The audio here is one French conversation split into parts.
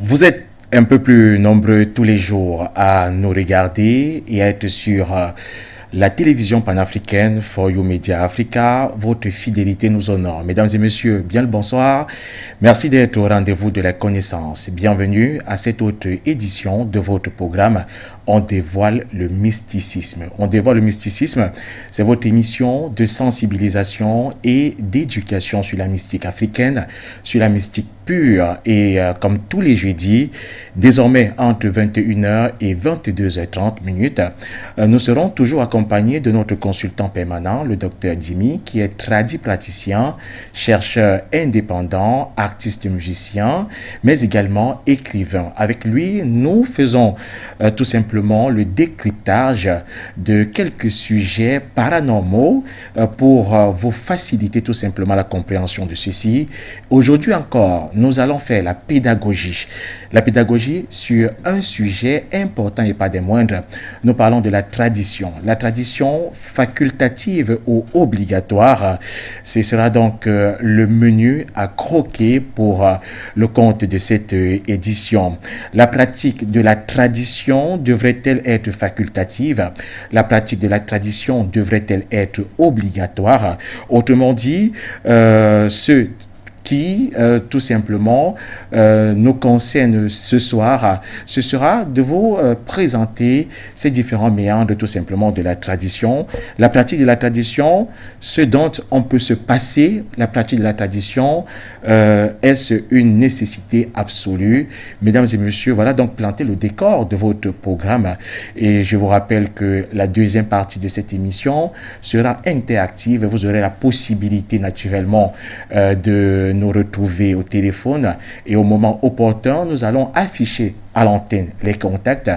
Vous êtes un peu plus nombreux tous les jours à nous regarder et à être sur la télévision panafricaine For You Media Africa. Votre fidélité nous honore. Mesdames et messieurs, bien le bonsoir. Merci d'être au rendez-vous de la connaissance. Bienvenue à cette autre édition de votre programme On dévoile le mysticisme. On dévoile le mysticisme, c'est votre émission de sensibilisation et d'éducation sur la mystique africaine, sur la mystique pure. Et comme tous les jeudis, désormais entre 21h et 22h30, nous serons toujours accompagnés de notre consultant permanent, le docteur Dimi, qui est tradipraticien, chercheur indépendant, artiste musicien, mais également écrivain. Avec lui, nous faisons tout simplement le décryptage de quelques sujets paranormaux pour vous faciliter tout simplement la compréhension de ceci. Aujourd'hui encore, nous allons faire la pédagogie. La pédagogie sur un sujet important et pas des moindres. Nous parlons de la tradition. La tradition facultative ou obligatoire. Ce sera donc le menu à croquer pour le compte de cette édition. La pratique de la tradition devrait-elle être facultative? La pratique de la tradition devrait-elle être obligatoire? Autrement dit, ce qui tout simplement nous concerne ce soir, ce sera de vous présenter ces différents méandres tout simplement de la tradition. La pratique de la tradition, ce dont on peut se passer, la pratique de la tradition, est-ce une nécessité absolue? Mesdames et messieurs, voilà donc planter le décor de votre programme. Et je vous rappelle que la deuxième partie de cette émission sera interactive. Vous aurez la possibilité naturellement de nous retrouver au téléphone et au moment opportun, nous allons afficher à l'antenne les contacts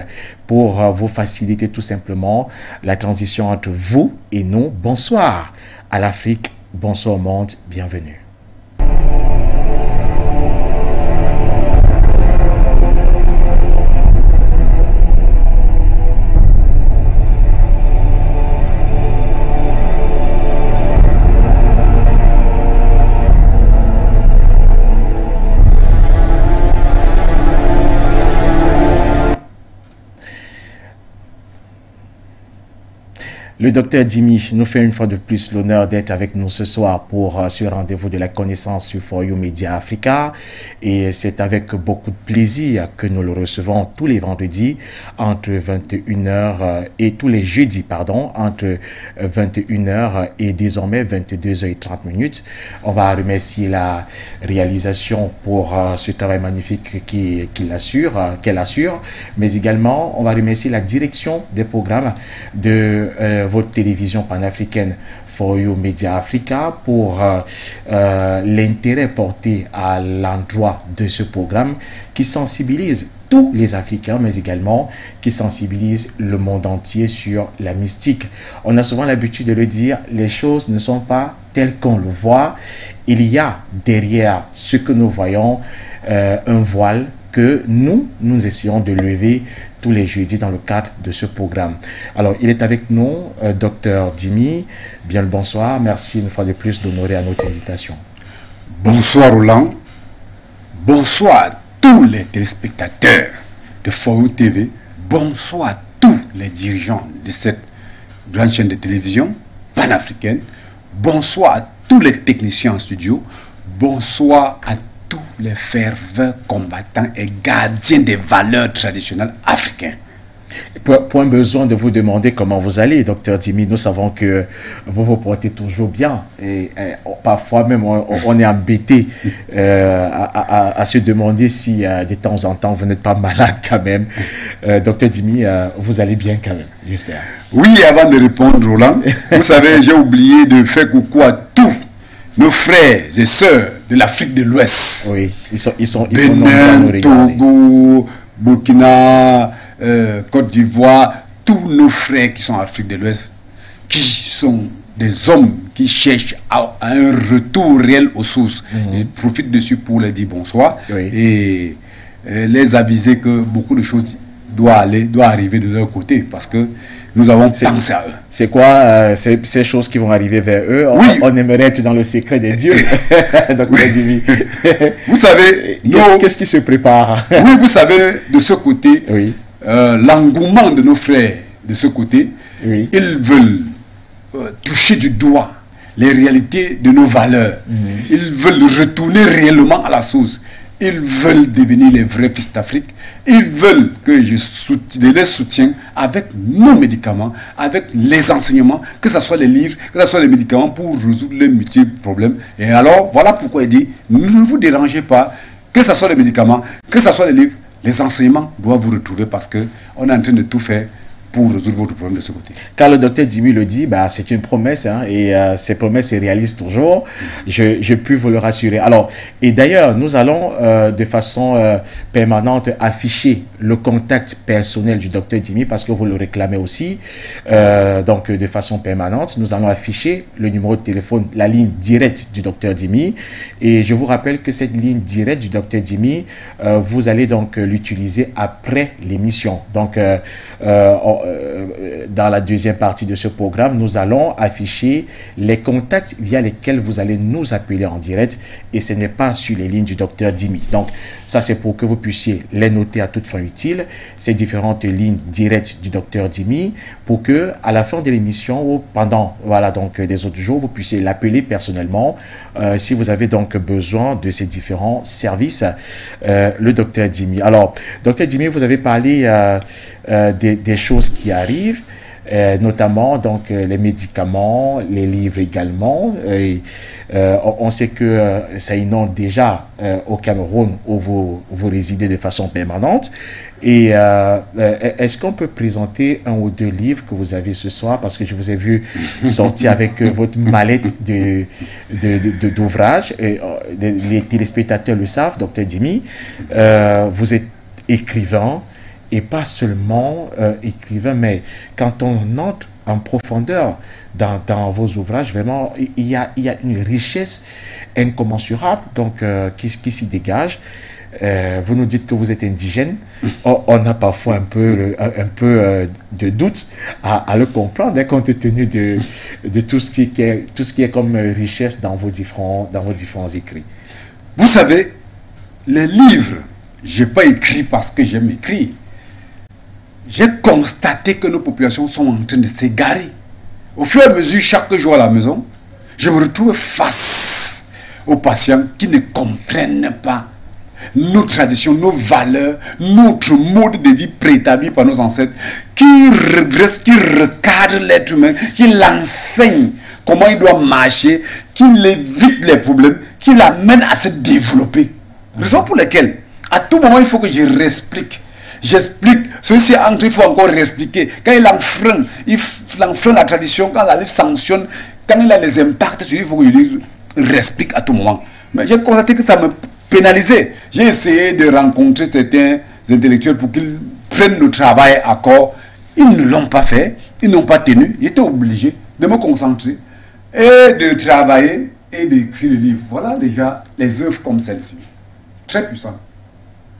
pour vous faciliter tout simplement la transition entre vous et nous. Bonsoir à l'Afrique, bonsoir au monde, bienvenue. Le docteur Dimi nous fait une fois de plus l'honneur d'être avec nous ce soir pour ce rendez-vous de la connaissance sur For You Media Africa. Et c'est avec beaucoup de plaisir que nous le recevons tous les vendredis entre 21h et tous les jeudis, entre 21h et désormais 22h30. On va remercier la réalisation pour ce travail magnifique qu'elle assure, mais également on va remercier la direction des programmes de votre télévision panafricaine For You Media Africa pour l'intérêt porté à l'endroit de ce programme qui sensibilise tous les Africains, mais également qui sensibilise le monde entier sur la mystique. On a souvent l'habitude de le dire, les choses ne sont pas telles qu'on le voit. Il y a derrière ce que nous voyons un voile que nous essayons de lever tous les jeudis dans le cadre de ce programme. Alors, il est avec nous, docteur Dimi. Bien le bonsoir. Merci une fois de plus d'honorer à notre invitation. Bonsoir Roland. Bonsoir à tous les téléspectateurs de For You TV. Bonsoir à tous les dirigeants de cette grande chaîne de télévision panafricaine. Bonsoir à tous les techniciens en studio. Bonsoir à tous les fervents combattants et gardiens des valeurs traditionnelles africaines. Point besoin de vous demander comment vous allez, docteur Dimi. Nous savons que vous vous portez toujours bien. Et parfois même, on est embêté à se demander si de temps en temps, vous n'êtes pas malade quand même. Docteur Dimi, vous allez bien quand même, j'espère. Oui, avant de répondre, Roland, vous savez, j'ai oublié de faire coucou à tous nos frères et sœurs de l'Afrique de l'Ouest. Oui, ils sont Bénin, Togo, Burkina, Côte d'Ivoire, tous nos frères qui sont en Afrique de l'Ouest, qui sont des hommes qui cherchent à un retour réel aux sources. Et profite dessus pour leur dire bonsoir et les aviser que beaucoup de choses doit arriver de leur côté parce que nous avons pensé à eux. C'est quoi ces choses qui vont arriver vers eux? Oui. On aimerait être dans le secret des dieux. Donc, oui. Vous savez, qu'est-ce qui se prépare? Oui, vous savez, de ce côté, oui. L'engouement de nos frères de ce côté, oui. Ils veulent toucher du doigt les réalités de nos valeurs. Ils veulent retourner réellement à la source. Ils veulent devenir les vrais fils d'Afrique. Ils veulent que je les soutienne avec nos médicaments, avec les enseignements, que ce soit les livres, que ce soit les médicaments pour résoudre les multiples problèmes. Et alors, voilà pourquoi il dit, ne vous dérangez pas, que ce soit les médicaments, que ce soit les livres, les enseignements doivent vous retrouver parce qu'on est en train de tout faire pour résoudre votre problème de ce côté. Car le docteur Dimi le dit, c'est une promesse, hein, et ces promesses se réalisent toujours. Je puis vous le rassurer. Alors, et d'ailleurs, nous allons de façon permanente afficher le contact personnel du docteur Dimi parce que vous le réclamez aussi. Donc, de façon permanente, nous allons afficher le numéro de téléphone, la ligne directe du docteur Dimi. Et je vous rappelle que cette ligne directe du docteur Dimi, vous allez donc l'utiliser après l'émission. Donc, dans la deuxième partie de ce programme, nous allons afficher les contacts via lesquels vous allez nous appeler en direct et ce n'est pas sur les lignes du docteur Dimi. Donc, ça c'est pour que vous puissiez les noter à toute fin utile, ces différentes lignes directes du docteur Dimi, pour que à la fin de l'émission ou pendant des autres jours, vous puissiez l'appeler personnellement si vous avez donc besoin de ces différents services, le docteur Dimi. Alors, docteur Dimi, vous avez parlé des choses qui arrivent, notamment donc les médicaments, les livres également. On sait que ça inonde déjà au Cameroun où vous résidez de façon permanente. Et est-ce qu'on peut présenter un ou deux livres que vous avez ce soir? Parce que je vous ai vu sortir avec votre mallette d'ouvrage. Les téléspectateurs le savent, docteur Dimi. Vous êtes écrivain. Et pas seulement écrivain, mais quand on entre en profondeur dans vos ouvrages, vraiment, il y a une richesse incommensurable donc, qui s'y dégage. Vous nous dites que vous êtes indigène. On a parfois un peu de doute à le comprendre, hein, compte tenu de tout ce qui est comme richesse dans vos différents écrits. Vous savez, les livres, je n'ai pas écrit parce que j'aime écrire. J'ai constaté que nos populations sont en train de s'égarer. Au fur et à mesure, chaque jour à la maison, je me retrouve face aux patients qui ne comprennent pas nos traditions, nos valeurs, notre mode de vie préétabli par nos ancêtres, qui redresse, qui recadre l'être humain, qui l'enseigne comment il doit marcher, qui évite les problèmes, qui l'amène à se développer. Raison pour laquelle, à tout moment, il faut que je réexplique. J'explique, ceci il faut encore réexpliquer. Quand il enfreint la tradition, quand la loi sanctionne, quand il a les impacts sur lui, il faut que je lui réexplique à tout moment. Mais j'ai constaté que ça me pénalisait. J'ai essayé de rencontrer certains intellectuels pour qu'ils prennent le travail à corps. Ils ne l'ont pas fait, ils n'ont pas tenu. J'étais obligé de me concentrer et de travailler et d'écrire le livre. Voilà déjà les œuvres comme celle-ci. Très puissant.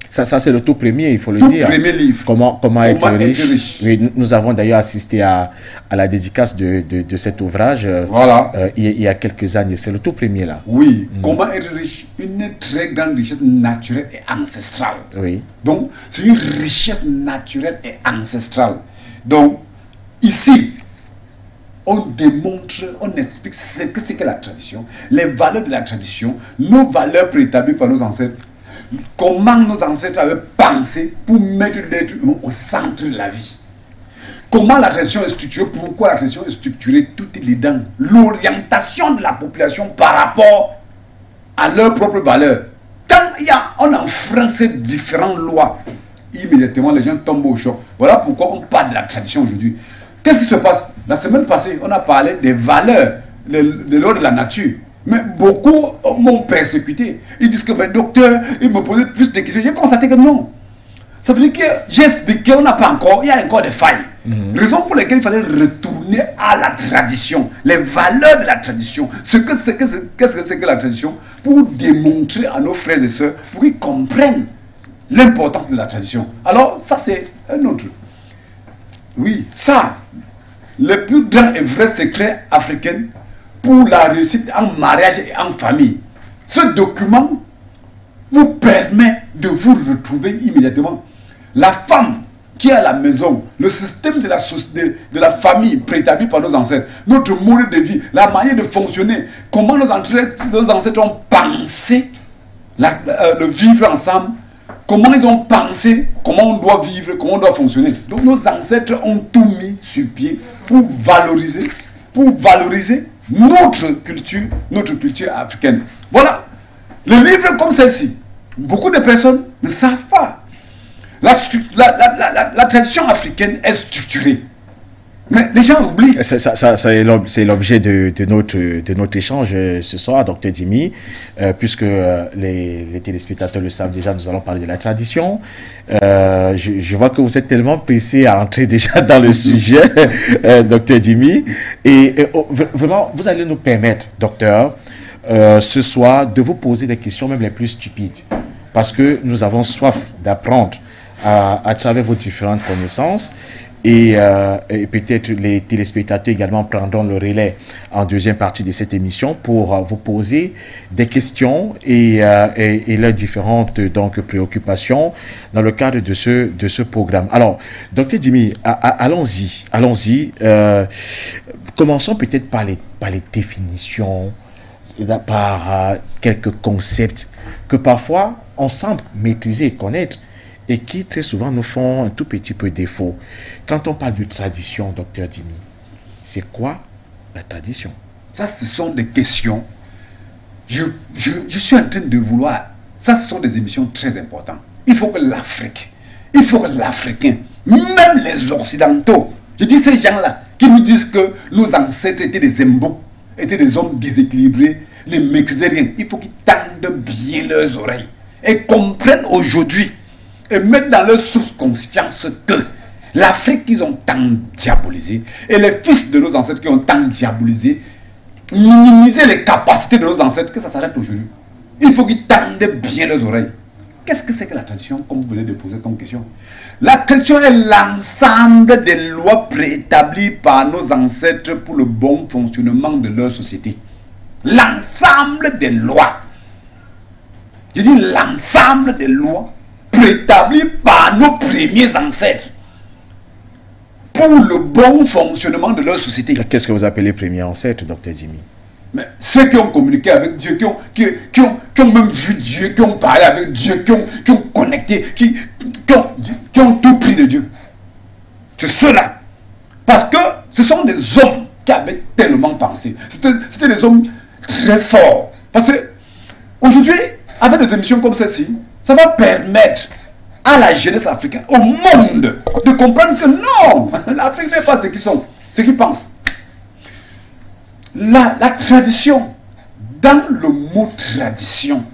Ça c'est le tout premier, il faut le dire. Tout premier livre. Comment être riche. Oui, nous avons d'ailleurs assisté à la dédicace de cet ouvrage il y a quelques années. C'est le tout premier là. Oui, comment être riche. Une très grande richesse naturelle et ancestrale. Oui. Donc, c'est une richesse naturelle et ancestrale. Donc, ici, on démontre, on explique ce que c'est que la tradition, les valeurs de la tradition, nos valeurs préétablies par nos ancêtres. Comment nos ancêtres avaient pensé pour mettre l'être humain au centre de la vie. Comment la tradition est structurée, pourquoi la tradition est structurée, tout est dedans. L'orientation de la population par rapport à leurs propres valeurs. Quand on enfreint ces différentes lois, immédiatement les gens tombent au choc. Voilà pourquoi on parle de la tradition aujourd'hui. Qu'est-ce qui se passe? La semaine passée, on a parlé des valeurs, de l'ordre de la nature. Mais beaucoup m'ont persécuté. Ils disent que, mais docteur, ils me posaient plus de questions. J'ai constaté que non. Ça veut dire que j'ai expliqué, on n'a pas encore, il y a encore des failles. Raison pour laquelle il fallait retourner à la tradition, les valeurs de la tradition. Qu'est-ce que c'est que la tradition? Pour démontrer à nos frères et sœurs, pour qu'ils comprennent l'importance de la tradition. Alors, ça c'est un autre. Oui, ça, le plus grand et vrai secret africain pour la réussite en mariage et en famille. Ce document vous permet de vous retrouver immédiatement. La femme qui est à la maison, le système de la famille préétabli par nos ancêtres, notre mode de vie, la manière de fonctionner, comment nos ancêtres ont pensé le vivre ensemble, comment ils ont pensé, comment on doit vivre, comment on doit fonctionner. Donc nos ancêtres ont tout mis sur pied pour valoriser notre culture africaine. Voilà. Les livres comme celle-ci, beaucoup de personnes ne savent pas. La tradition africaine est structurée. Mais les gens oublient. C'est l'objet de notre échange ce soir, Dr Dimi, puisque les téléspectateurs le savent déjà, nous allons parler de la tradition. Je vois que vous êtes tellement pressé à entrer déjà dans le sujet, Dr Dimi. Et vraiment, vous allez nous permettre, docteur, ce soir, de vous poser des questions, même les plus stupides. Parce que nous avons soif d'apprendre à travers vos différentes connaissances. Et peut-être les téléspectateurs également prendront le relais en deuxième partie de cette émission pour vous poser des questions et leurs différentes donc, préoccupations dans le cadre de ce programme. Alors, Dr Dimi, allons-y. Commençons peut-être par les définitions, par quelques concepts que parfois on semble maîtriser et connaître, et qui très souvent nous font un tout petit peu défaut. Quand on parle de tradition, docteur Dimi, c'est quoi la tradition? Ça, ce sont des questions. Je suis en train de vouloir... Ça, ce sont des émissions très importantes. Il faut que l'Afrique, il faut que l'Africain, même les Occidentaux, je dis ces gens-là, qui nous disent que nos ancêtres étaient des imbos, étaient des hommes déséquilibrés, ne maîtrisaient rien. Il faut qu'ils tendent bien leurs oreilles et comprennent aujourd'hui et mettre dans leur subconscience que l'Afrique qu'ils ont tant diabolisé et les fils de nos ancêtres qui ont tant diabolisé, minimiser les capacités de nos ancêtres, que ça s'arrête aujourd'hui. Il faut qu'ils tendent bien leurs oreilles. Qu'est-ce que c'est que la tradition, comme vous venez de poser comme question? La tradition est l'ensemble des lois préétablies par nos ancêtres pour le bon fonctionnement de leur société. L'ensemble des lois. Je dis l'ensemble des lois préétabli par nos premiers ancêtres pour le bon fonctionnement de leur société. Qu'est-ce que vous appelez premiers ancêtres, Dr Dimi? Mais ceux qui ont communiqué avec Dieu, qui ont même vu Dieu, qui ont parlé avec Dieu, qui ont connecté, qui ont tout pris de Dieu. C'est ceux-là. Parce que ce sont des hommes qui avaient tellement pensé. C'était des hommes très forts. Parce que aujourd'hui, avec des émissions comme celle-ci, ça va permettre à la jeunesse africaine, au monde, de comprendre que non, l'Afrique n'est pas ce qu'ils sont, ce qu'ils pensent. La tradition, dans le mot tradition,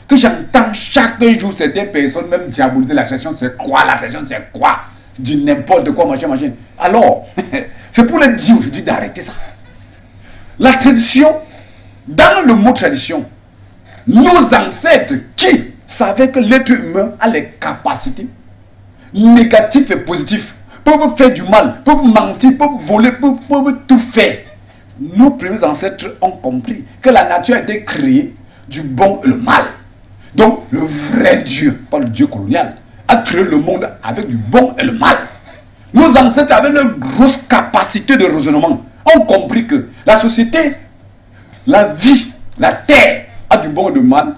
que j'entends chaque jour certaines personnes même diaboliser la tradition, c'est quoi la tradition, c'est quoi? C'est du n'importe quoi, machin. Alors, c'est pour leur dire aujourd'hui d'arrêter ça. La tradition, dans le mot tradition, nos ancêtres qui savaient que l'être humain a les capacités négatives et positives, peuvent faire du mal, peuvent mentir, peuvent voler, peuvent tout faire. Nos premiers ancêtres ont compris que la nature a été créée du bon et le mal. Donc le vrai Dieu, pas le Dieu colonial, a créé le monde avec du bon et le mal. Nos ancêtres avaient une grosse capacité de raisonnement, ont compris que la société, la vie, la terre a du bon et du mal.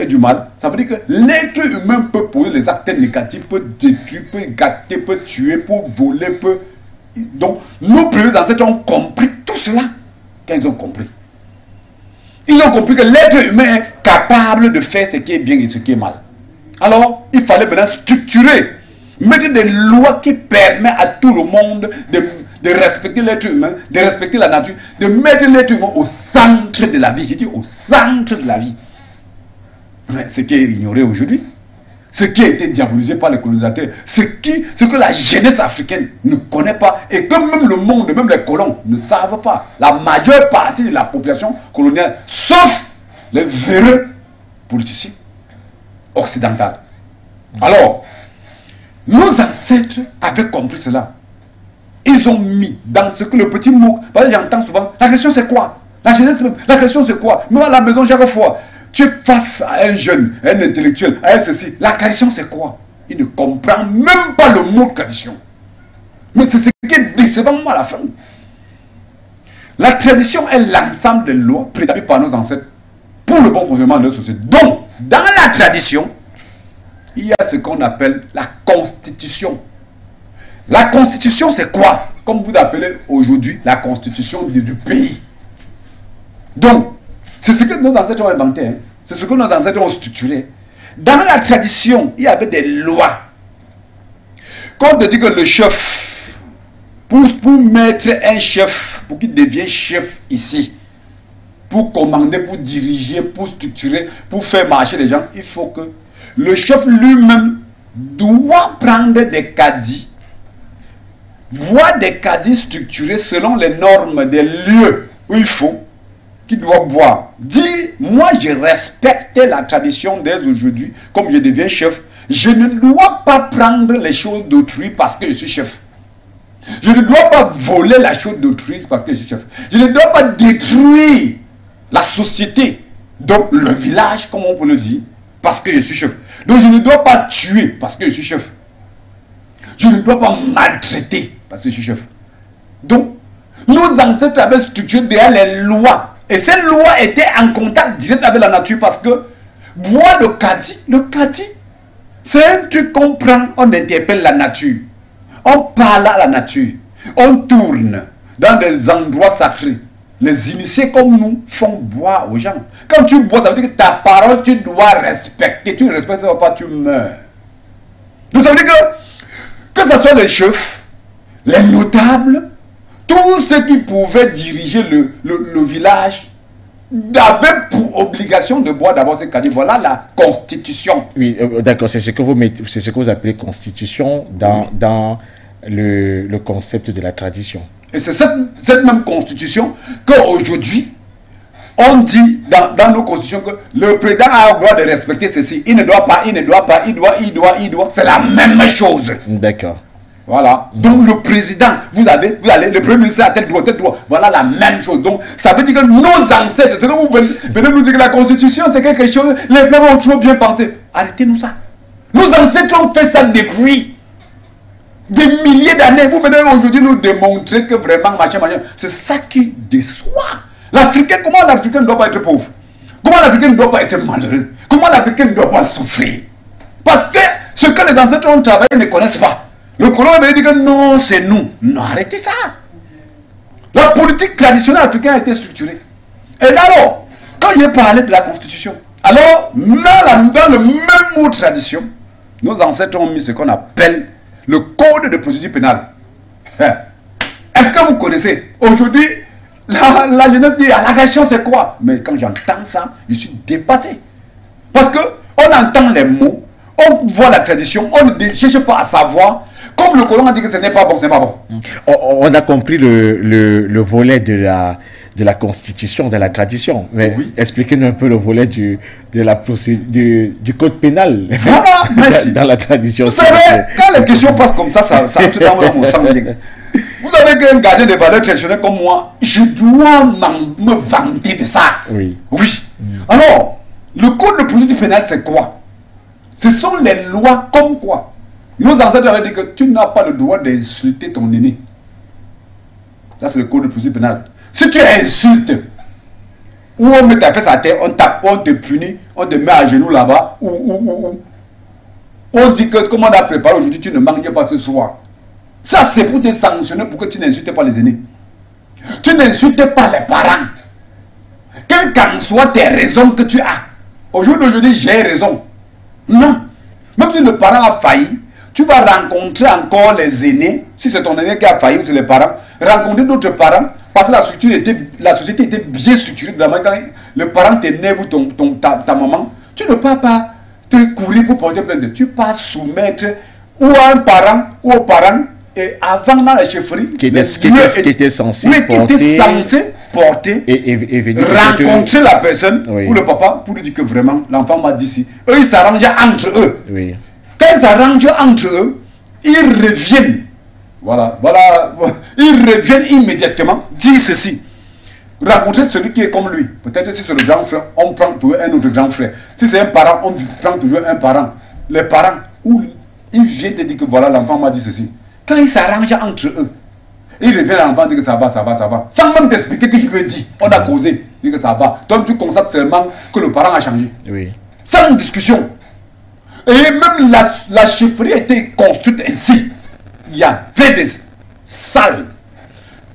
Du mal, ça veut dire que l'être humain peut poser les actes négatifs, peut détruire, peut gâter, peut tuer, peut voler, peut... Donc, nos premiers ancêtres ont compris tout cela quand ils ont compris. Ils ont compris que l'être humain est capable de faire ce qui est bien et ce qui est mal. Alors, il fallait maintenant structurer, mettre des lois qui permettent à tout le monde de respecter l'être humain, de respecter la nature, de mettre l'être humain au centre de la vie. Je dis au centre de la vie. Mais ce qui est ignoré aujourd'hui, ce qui a été diabolisé par les colonisateurs, ce que la jeunesse africaine ne connaît pas et que même le monde, même les colons ne savent pas. La majeure partie de la population coloniale, sauf les véreux politiciens occidentaux. Alors, nos ancêtres avaient compris cela. Ils ont mis dans ce que le petit mot, parce que j'entends souvent, la question c'est quoi? La jeunesse, la question c'est quoi? Nous à la maison, chaque fois, tu es face à un jeune, un intellectuel, à un ceci, la question c'est quoi? Il ne comprend même pas le mot tradition. Mais c'est ce qui est décevant à la fin. La tradition est l'ensemble des lois préétablies par nos ancêtres pour le bon fonctionnement de notre société. Donc, dans la tradition, il y a ce qu'on appelle la constitution. La constitution, c'est quoi? Comme vous appelez aujourd'hui la constitution du pays. Donc, c'est ce que nos ancêtres ont inventé. Hein. C'est ce que nos ancêtres ont structuré. Dans la tradition, il y avait des lois. Quand on te dit que le chef, pour mettre un chef, pour qu'il devienne chef ici, pour commander, pour diriger, pour structurer, pour faire marcher les gens, il faut que le chef lui-même doit prendre des caddies, boire des caddies structurés selon les normes des lieux où il faut, qu'il doit boire. Dis, moi je respecte la tradition dès aujourd'hui, comme je deviens chef, je ne dois pas prendre les choses d'autrui parce que je suis chef. Je ne dois pas voler la chose d'autrui parce que je suis chef. Je ne dois pas détruire la société, donc le village, comme on peut le dire, parce que je suis chef. Donc je ne dois pas tuer parce que je suis chef. Je ne dois pas maltraiter parce que je suis chef. Donc, nos ancêtres avaient structuré derrière les lois. Et ces lois étaient en contact direct avec la nature parce que boire le kadi, c'est un truc qu'on prend, on interpelle la nature. On parle à la nature. On tourne dans des endroits sacrés. Les initiés comme nous font boire aux gens. Quand tu bois, ça veut dire que ta parole, tu dois respecter. Tu ne respectes pas, tu meurs. Donc ça veut dire que ce soit les chefs, les notables, tous ceux qui pouvaient diriger le village, avaient pour obligation de boire d'abord ces caddies. Voilà la constitution. Oui, d'accord, c'est ce que vous appelez constitution dans le concept de la tradition. Et c'est cette même constitution qu'aujourd'hui, on dit dans nos constitutions que le président a le droit de respecter ceci. Il ne doit pas, il doit. C'est la même chose. D'accord. Voilà. Donc le président, vous allez, le premier ministre a tel droit. Voilà la même chose. Donc ça veut dire que nos ancêtres, c'est que vous venez nous dire que la constitution c'est quelque chose, les peuples ont trop bien pensé. Arrêtez-nous ça. Nos ancêtres ont fait ça depuis des milliers d'années. Vous venez aujourd'hui nous démontrer que vraiment, machin. C'est ça qui déçoit. L'Africain, comment l'Africain ne doit pas être pauvre? Comment l'Africain ne doit pas être malheureux? Comment l'Africain ne doit pas souffrir? Parce que ce que les ancêtres ont travaillé ne connaissent pas. Le colon veut dire que non, c'est nous. Non, arrêtez ça. La politique traditionnelle africaine a été structurée. Et là, alors, quand il est parlé de la constitution, alors, dans le même mot tradition, nos ancêtres ont mis ce qu'on appelle le code de procédure pénale. Est-ce que vous connaissez? Aujourd'hui, la jeunesse dit, la question c'est quoi? Mais quand j'entends ça, je suis dépassé. Parce que on entend les mots, on voit la tradition, on ne cherche pas à savoir. Comme le Coran a dit que ce n'est pas bon, c'est pas bon. On a compris le volet de la constitution, de la tradition. Mais oui, expliquez-nous un peu le volet du code pénal. Voilà, merci. Dans la tradition. Vous savez, quand les questions passent comme ça entre dans mon sang bien. Vous savez qu'un gardien de valeurs traditionnelles comme moi, je dois me vanter de ça. Oui. Oui. Alors, le code de procédure pénale, c'est quoi? Ce sont les lois comme quoi? Nos ancêtres avaient dit que tu n'as pas le droit d'insulter ton aîné. Ça, c'est le code de procédure pénale. Si tu insultes, ou on met ta fesse à terre, on tape, on te punit, on te met à genoux là-bas, ou on dit que comme on a préparé aujourd'hui, tu ne manges pas ce soir. Ça, c'est pour te sanctionner pour que tu n'insultes pas les aînés. Tu n'insultes pas les parents. Quelles qu'en soient tes raisons que tu as. Aujourd'hui, j'ai raison. Non. Même si le parent a failli, tu vas rencontrer encore les aînés, si c'est ton aîné qui a failli ou c'est les parents, rencontrer d'autres parents, parce que la société était bien structurée. Quand le parent t'énerve ou ta maman, tu ne peux pas te courir pour porter plainte. Tu peux soumettre ou à un parent ou aux parents, et avant dans la chefferie, qui était censé porter et venir rencontrer la personne ou le papa pour lui dire que vraiment l'enfant m'a dit si. Eux ils s'arrangent entre eux. Oui. Quand Quand ils s'arrangent entre eux, ils reviennent. Voilà. Ils reviennent immédiatement dire ceci. Rencontrer celui qui est comme lui. Peut-être si c'est le grand frère, on prend toujours un autre grand frère. Si c'est un parent, on prend toujours un parent. Les parents, où ils viennent te dire que voilà, l'enfant m'a dit ceci. Quand ils s'arrangent entre eux, ils reviennent à l'enfant dire que ça va. Sans même t'expliquer ce qu'il veut dire. On a causé, dit que ça va. Donc tu constates seulement que le parent a changé. Oui. Sans discussion. Et même la chefferie a été construite ainsi. Il y avait des salles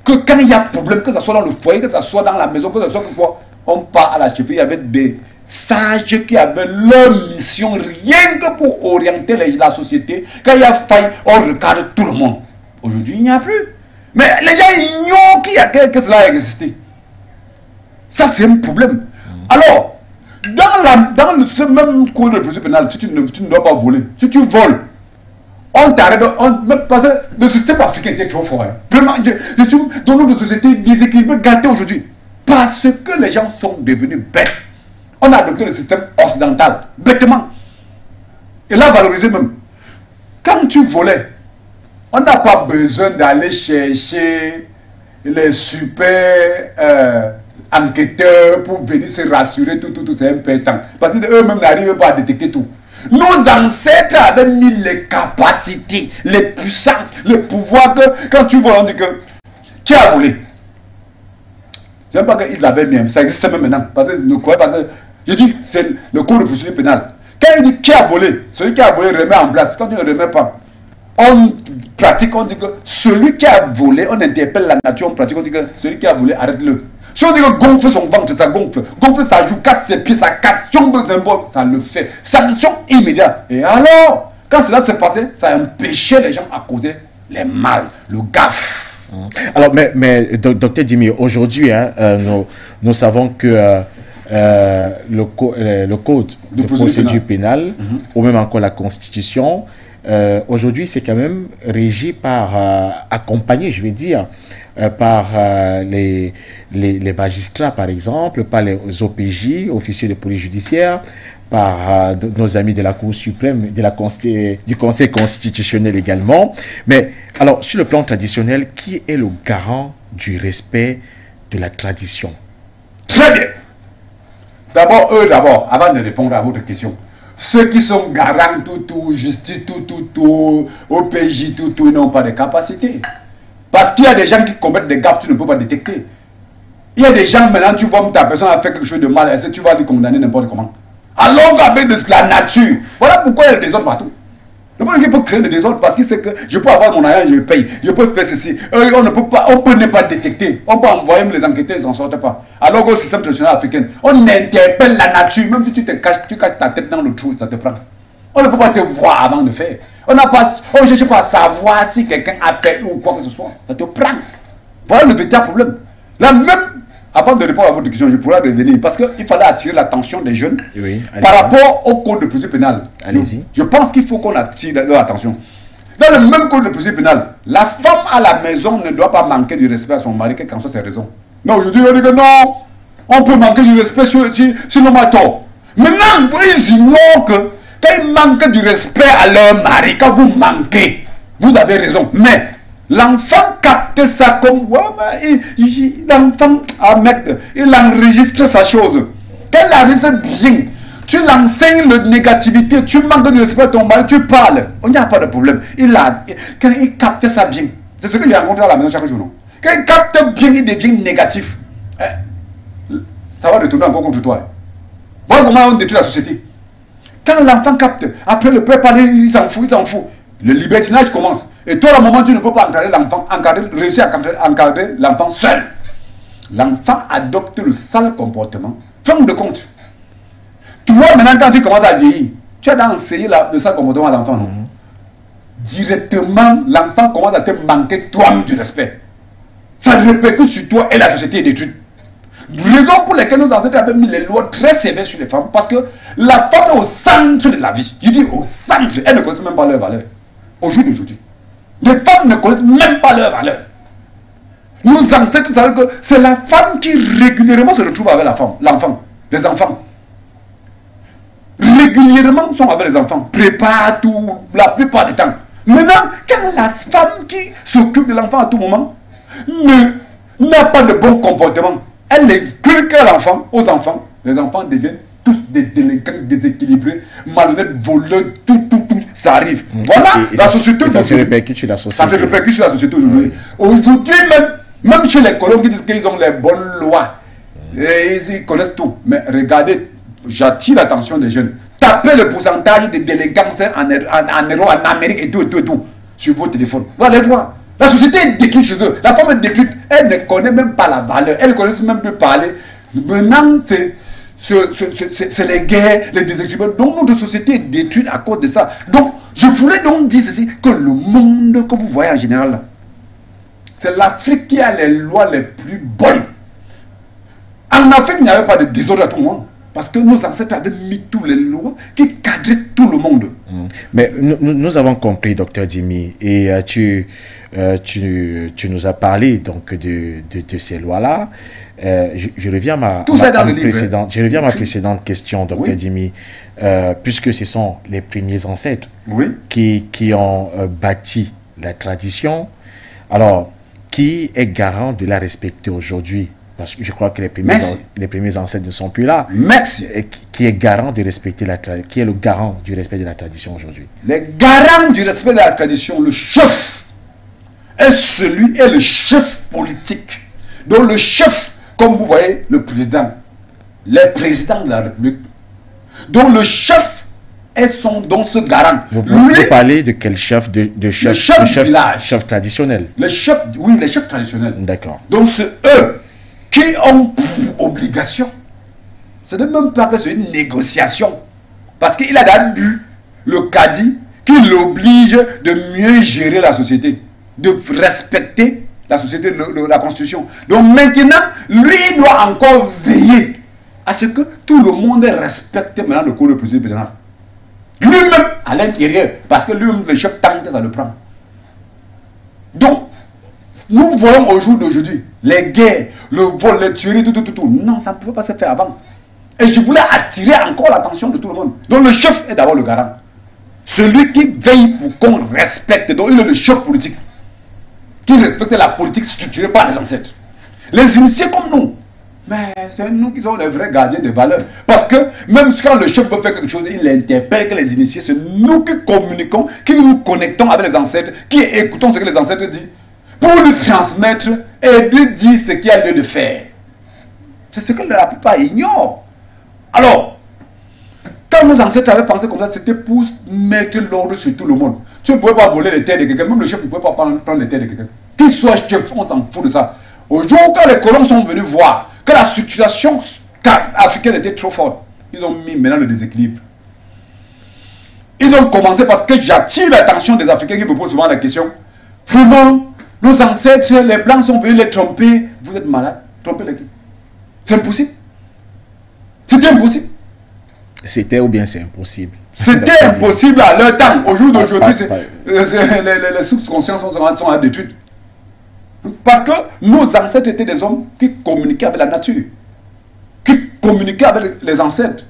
que quand il y a problème, que ce soit dans le foyer, que ce soit dans la maison, que ce soit quoi, on part à la chefferie. Il y avait des sages qui avaient leur mission rien que pour orienter la société. Quand il y a faille, on regarde tout le monde. Aujourd'hui, il n'y a plus. Mais les gens ignorent que cela a existé. Ça, c'est un problème. Alors, dans ce même code de procédure pénale, si tu ne dois pas voler, si tu voles, on t'arrête. Parce que le système africain était trop fort. Hein. Vraiment, je suis dans notre société déséquilibrée, gâtée aujourd'hui. Parce que les gens sont devenus bêtes. On a adopté le système occidental, bêtement. Et l'a valorisé même. Quand tu volais, on n'a pas besoin d'aller chercher les super enquêteurs pour venir se rassurer, tout, c'est un peu temps. Parce qu'eux-mêmes n'arrivent pas à détecter tout. Nos ancêtres avaient mis les capacités, les puissances, les pouvoirs que quand tu voles, on dit que qui a volé. Je ne sais pas qu'ils avaient mis, ça existe même maintenant. Parce que ne croyez pas que. Je dis, c'est le code de procédure pénale. Quand il dit qui a volé, celui qui a volé remet en place. Quand tu ne remets pas, on pratique, on dit que celui qui a volé, on interpelle la nature, on pratique, on dit que celui qui a volé, arrête-le. Si on dit que gonfle son ventre, ça gonfle. Gonfle sa joue, casse ses pieds, ça casse. Ça le fait. Sanction immédiate. Et alors, quand cela s'est passé, ça a empêché les gens à causer les mal, le gaffe. Alors, mais docteur Dimi, aujourd'hui, hein, nous savons que le code de procédure pénale, ou même encore la Constitution, aujourd'hui, c'est quand même régi par, accompagné, je vais dire, par les magistrats, par exemple, par les OPJ, officiers de police judiciaire, par nos amis de la Cour suprême, du Conseil constitutionnel également. Mais alors, sur le plan traditionnel, qui est le garant du respect de la tradition? Très bien. D'abord, avant de répondre à votre question, ceux qui sont garants tout, justice tout, OPJ tout, ils n'ont pas de capacité. Parce qu'il y a des gens qui commettent des gaffes que tu ne peux pas détecter. Il y a des gens, maintenant, tu vois que ta personne a fait quelque chose de mal, est-ce que tu vas lui condamner n'importe comment? Alors qu'avec la nature, voilà pourquoi il y a des désordres partout. Le monde qui peut créer des désordres parce qu'il sait que je peux avoir mon argent, je paye, je peux faire ceci. On peut ne pas détecter. On peut envoyer les enquêteurs, ils n'en sortent pas. Alors qu'au système traditionnel africain, on interpelle la nature. Même si tu caches ta tête dans le trou, ça te prend. On ne peut pas te voir avant de faire. On ne cherche pas à savoir si quelqu'un a fait ou quoi que ce soit. Ça te prend. Voilà le véritable problème. Là même, avant de répondre à votre question, je pourrais revenir parce qu'il fallait attirer l'attention des jeunes par rapport au code de procédure pénale. Allez-y. Je pense qu'il faut qu'on attire leur attention. Dans le même code de procédure pénale, la femme à la maison ne doit pas manquer du respect à son mari, quelles qu'en soient ses raisons. Mais aujourd'hui, on dit que non, on peut manquer du respect si l'homme a tort. Maintenant, ils ignorent que quand ils manquent du respect à leur mari, quand vous manquez, vous avez raison. Mais l'enfant capte ça comme l'enfant il enregistre sa chose. Quand il enregistre bien, tu l'enseignes la négativité, tu manques de respect à ton mari, tu parles. Il n'y a pas de problème. Quand il capte ça bien, c'est ce que j'ai rencontré à la maison chaque jour. Non? Quand il capte bien, il devient négatif. Ça va retourner encore contre toi. Voilà comment on détruit la société. Quand l'enfant capte, après le père parle, il s'en fout. Le libertinage commence. Et toi, à un moment, tu ne peux pas encadrer l'enfant, réussir à encadrer l'enfant seul. L'enfant adopte le sale comportement. Fin de compte. Tu vois, maintenant, quand tu commences à vieillir, tu as d'enseigner le sale comportement à l'enfant, non? Directement, l'enfant commence à te manquer toi-même du respect. Ça répercute sur toi et la société est détruite. Raison pour laquelle nos ancêtres avaient mis les lois très sévères sur les femmes, parce que la femme est au centre de la vie. Je dis au centre, elles ne connaissent même pas leur valeur. Au jour d'aujourd'hui, les femmes ne connaissent même pas leur valeur. Nos ancêtres savaient que c'est la femme qui régulièrement se retrouve avec la femme, l'enfant, les enfants. régulièrement sont avec les enfants, préparent tout, la plupart du temps. Maintenant, quand la femme qui s'occupe de l'enfant à tout moment n'a pas de bon comportement, elle inculque l'enfant aux enfants, les enfants deviennent tous des délinquants déséquilibrés, malhonnêtes, voleurs, tout, ça arrive. Voilà, la société. Ça se répercute sur la société. Ça se répercute sur la société aujourd'hui. Aujourd'hui, même chez les colons qui disent qu'ils ont les bonnes lois, et ils connaissent tout. Mais regardez, j'attire l'attention des jeunes. Tapez le pourcentage de délinquance en Amérique et tout, sur vos téléphones. Vous allez voir. La société est détruite chez eux. La femme est détruite. Elle ne connaît même pas la valeur. Elle ne connaît même plus parler. Maintenant, c'est les guerres, les déséquilibres. Donc, notre société est détruite à cause de ça. Donc, je voulais donc dire ceci, que le monde que vous voyez en général, c'est l'Afrique qui a les lois les plus bonnes. En Afrique, il n'y avait pas de désordre à tout le monde. Parce que nos ancêtres avaient mis toutes les lois qui cadraient tout le monde. Mais nous avons compris, docteur Dimi, et tu nous as parlé donc de ces lois-là. Je reviens à ma précédente question, docteur Dimi, puisque ce sont les premiers ancêtres qui ont bâti la tradition. Alors, qui est garant de la respecter aujourd'hui? Parce que je crois que les premiers ancêtres ne sont plus là. Merci. Qui est garant de respecter qui est le garant du respect de la tradition aujourd'hui? Les garants du respect de la tradition, le chef est le chef politique. Donc le chef, comme vous voyez, le président, les présidents de la République. Donc le chef est ce garant. Vous parlez de quel chef? Le chef du village. Chef traditionnel. Les chefs traditionnels. D'accord. Donc c'est eux qui ont pour obligation, ce n'est même pas que c'est une négociation, parce qu'il a d'abus le cadi qui l'oblige de mieux gérer la société, de respecter la société, la constitution. Donc maintenant, lui doit encore veiller à ce que tout le monde respecte maintenant le cours de procédure pénale. Lui-même à l'intérieur, parce que lui-même le chef tant que ça le prend. Donc, nous voyons au jour d'aujourd'hui les guerres, le vol, les tueries, tout. Non, ça ne pouvait pas se faire avant. Et je voulais attirer encore l'attention de tout le monde. Donc le chef est d'abord le garant. Celui qui veille pour qu'on respecte. Donc il est le chef politique. Qui respecte la politique structurée par les ancêtres. Les initiés comme nous. Mais c'est nous qui sommes les vrais gardiens de valeurs. Parce que même quand le chef veut faire quelque chose, il interpelle que les initiés. C'est nous qui communiquons, qui nous connectons avec les ancêtres, qui écoutons ce que les ancêtres disent, pour lui transmettre et lui dire ce qu'il y a lieu de faire. C'est ce que la plupart ignorent. Alors, quand nos ancêtres avaient pensé comme ça, c'était pour mettre l'ordre sur tout le monde. Tu ne pouvais pas voler les terres de quelqu'un, même le chef ne pouvait pas prendre les terres de quelqu'un. Qu'il soit chef, on s'en fout de ça. Au jour quand les colons sont venus voir que la structuration africaine était trop forte, ils ont mis maintenant le déséquilibre. Ils ont commencé parce que j'attire l'attention des Africains qui me posent souvent la question. Vraiment, nos ancêtres, les Blancs sont venus les tromper. Vous êtes malade? Tromper les qui? C'est impossible. C'était impossible. C'était ou bien c'est impossible? C'était impossible à leur temps. Au jour d'aujourd'hui, les subconsciences sont détruites. Parce que nos ancêtres étaient des hommes qui communiquaient avec la nature, qui communiquaient avec les ancêtres.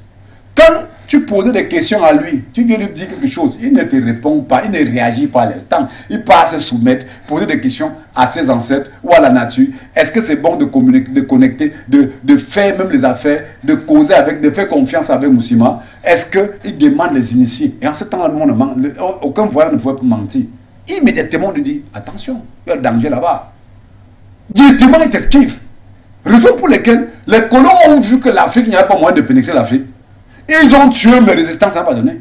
Quand tu posais des questions à lui, tu viens lui dire quelque chose, il ne te répond pas, il ne réagit pas à l'instant. Il part se soumettre, poser des questions à ses ancêtres ou à la nature. Est-ce que c'est bon de communiquer, de connecter, de faire même les affaires, de causer avec, de faire confiance avec Moussima? Est-ce qu'il demande les initiés? Et en ce temps-là, aucun voyant ne pouvait pas mentir. Immédiatement, on lui dit, attention, il y a le danger là-bas. Directement, il t'esquive. Raison pour laquelle les colons ont vu que l'Afrique, il n'y avait pas moyen de pénétrer l'Afrique. Ils ont tué, mais résistance n'a pas donné.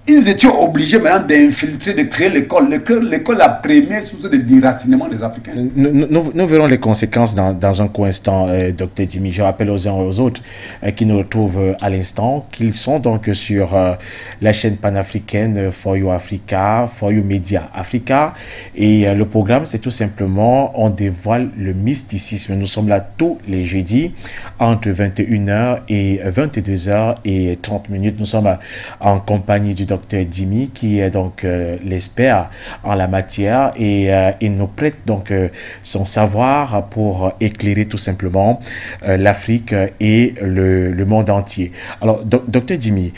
Ils étaient obligés maintenant d'infiltrer, de créer l'école. L'école, la première source de déracinement des Africains. Nous verrons les conséquences dans un court instant, Dr Dimi. Je rappelle aux uns et aux autres qui nous retrouvent à l'instant qu'ils sont donc sur la chaîne panafricaine For You Africa, For You Media Africa. Et le programme, c'est tout simplement, on dévoile le mysticisme. Nous sommes là tous les jeudis entre 21h et 22h et 30 minutes. Nous sommes en compagnie du docteur Dimi, qui est donc l'expert en la matière, et il nous prête donc son savoir pour éclairer tout simplement l'Afrique et le monde entier. Alors, docteur Dimi,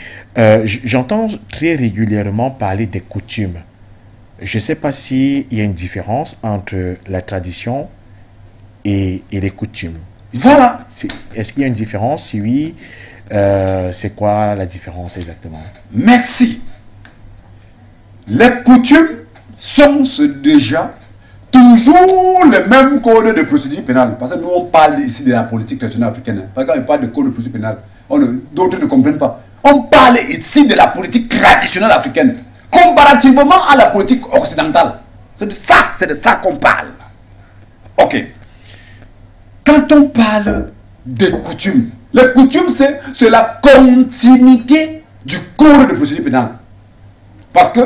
j'entends très régulièrement parler des coutumes. Je ne sais pas s'il y a une différence entre la tradition et les coutumes. Voilà. Est-ce qu'il y a une différence? Si oui, c'est quoi la différence exactement? Merci. Les coutumes sont déjà toujours les mêmes codes de procédure pénale. Parce que nous, on parle ici de la politique traditionnelle africaine. Parce qu'on parle de code de procédure pénale, d'autres ne comprennent pas. On parle ici de la politique traditionnelle africaine, comparativement à la politique occidentale. C'est de ça qu'on parle. Ok. Quand on parle des coutumes, les coutumes, c'est la continuité du code de procédure pénale. Parce que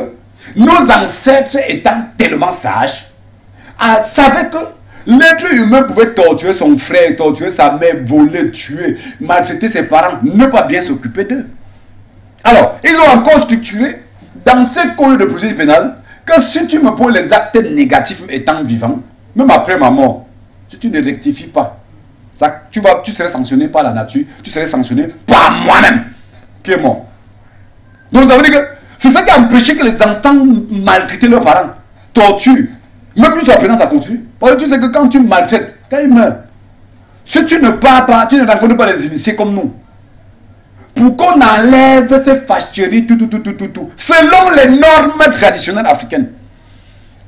nos ancêtres étant tellement sages, savaient que l'être humain pouvait torturer son frère, torturer sa mère, voler, tuer, maltraiter ses parents, ne pas bien s'occuper d'eux. Alors, ils ont encore structuré dans ce code de procédure pénale que si tu me poses les actes négatifs étant vivant, même après ma mort, si tu ne rectifies pas, ça, tu serais sanctionné par la nature, tu serais sanctionné par moi-même qui est mort. Donc ça veut dire que c'est ça qui a empêché que les enfants maltraitent leurs parents, torturent. Même jusqu'à présent ça continue. Parce que tu sais que quand tu maltraites, quand ils meurent, si tu ne pars pas, tu ne rencontres pas les initiés comme nous. Pour qu'on enlève ces fâcheries, tout, selon les normes traditionnelles africaines.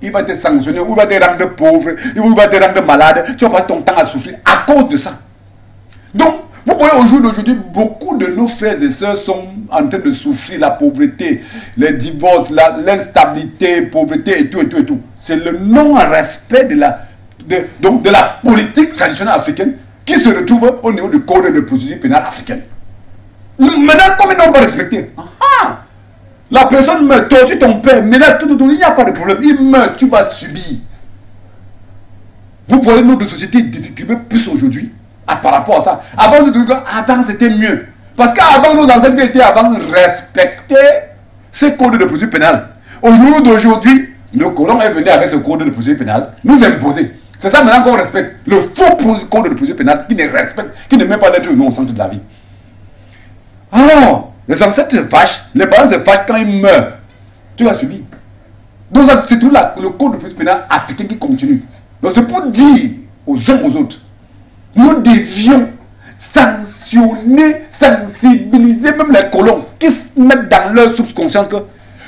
Il va te sanctionner, ou il va te rendre pauvre, il va te rendre malade, tu vas passer ton temps à souffrir à cause de ça. Donc, vous voyez au jour d'aujourd'hui, beaucoup de nos frères et sœurs sont en train de souffrir la pauvreté, les divorces, l'instabilité, pauvreté et tout. C'est le non-respect de la politique traditionnelle africaine qui se retrouve au niveau du code de procédure pénale africaine. Maintenant, comme ils n'ont pas respecté, la personne meurt, torture ton père, mais là, il n'y a pas de problème. Il meurt, tu vas subir. Vous voyez notre société déséquilibrée plus aujourd'hui par rapport à ça. Avant, c'était mieux. Parce qu'avant, nos ancêtres étaient avant respecter ce code de procédure pénale. Au jour d'aujourd'hui, le colon est venu avec ce code de procédure pénale, nous imposer. C'est ça maintenant qu'on respecte. Le faux code de procédure pénale qui ne respecte, qui ne met pas l'être humain au centre de la vie. Alors, les ancêtres se fâchent, les parents se fâchent quand ils meurent. Tu vas subir. Donc c'est tout le code de procédure pénale africain qui continue. Donc c'est pour dire aux uns aux autres, nous devions sanctionner, sensibiliser même les colons qui se mettent dans leur subconscience que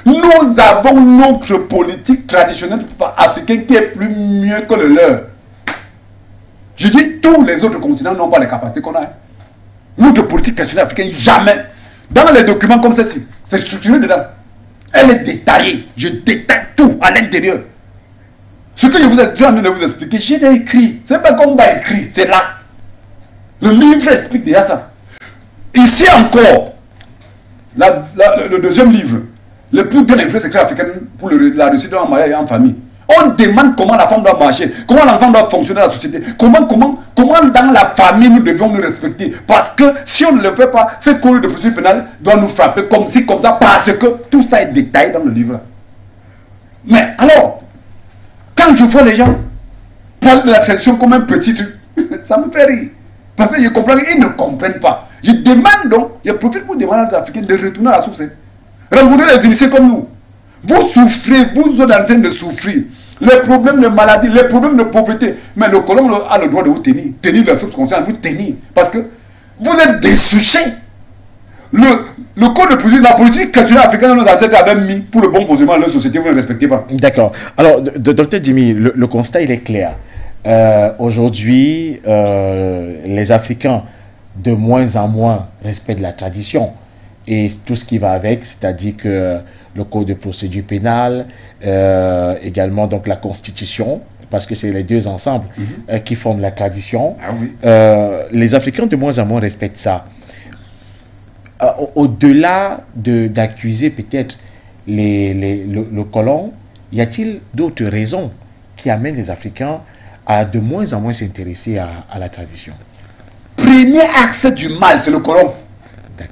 nous avons notre politique traditionnelle africaine qui est plus mieux que le leur. Je dis, tous les autres continents n'ont pas les capacités qu'on a. Notre politique traditionnelle africaine, jamais. Dans les documents comme ceci, c'est structuré dedans. Elle est détaillée. Je détaille tout à l'intérieur. Ce que je vous ai dit en train de vous expliquer, j'ai écrit. C'est pas comme on va écrire, c'est là. Le livre explique déjà ça. Ici encore, le deuxième livre, le plus bien écrit secret africain pour la réussite en mariage et en famille. On demande comment la femme doit marcher, comment l'enfant doit fonctionner dans la société, comment dans la famille nous devons nous respecter. Parce que si on ne le fait pas, ce code de procédure pénale doit nous frapper comme ci, comme ça, parce que tout ça est détaillé dans le livre. Mais alors, quand je vois les gens parler de la tradition comme un petit truc, ça me fait rire. Parce que je comprends qu'ils ne comprennent pas. Je demande donc, je profite pour demander aux Africains de retourner à la source. Rencontrer les initiés comme nous. Vous souffrez, vous êtes en train de souffrir. Les problèmes de maladie, les problèmes de pauvreté. Mais le colon a le droit de vous tenir. Tenir la subconscience, vous tenir. Parce que vous êtes dessouchés. Le code de procédure, la politique traditionnelle africaine, nos ancêtres avaient mis pour le bon fonctionnement de leur société, vous ne respectez pas. D'accord. Alors, docteur Dimi, le constat, il est clair. Aujourd'hui, les Africains, de moins en moins, respectent la tradition et tout ce qui va avec, c'est-à-dire que le code de procédure pénale, également donc la constitution, parce que c'est les deux ensemble qui forment la tradition. Ah oui. Les Africains, de moins en moins, respectent ça. Au-delà d'accuser peut-être le colon, y a-t-il d'autres raisons qui amènent les Africains à de moins en moins s'intéresser à la tradition? Premier axe du mal, c'est le colon.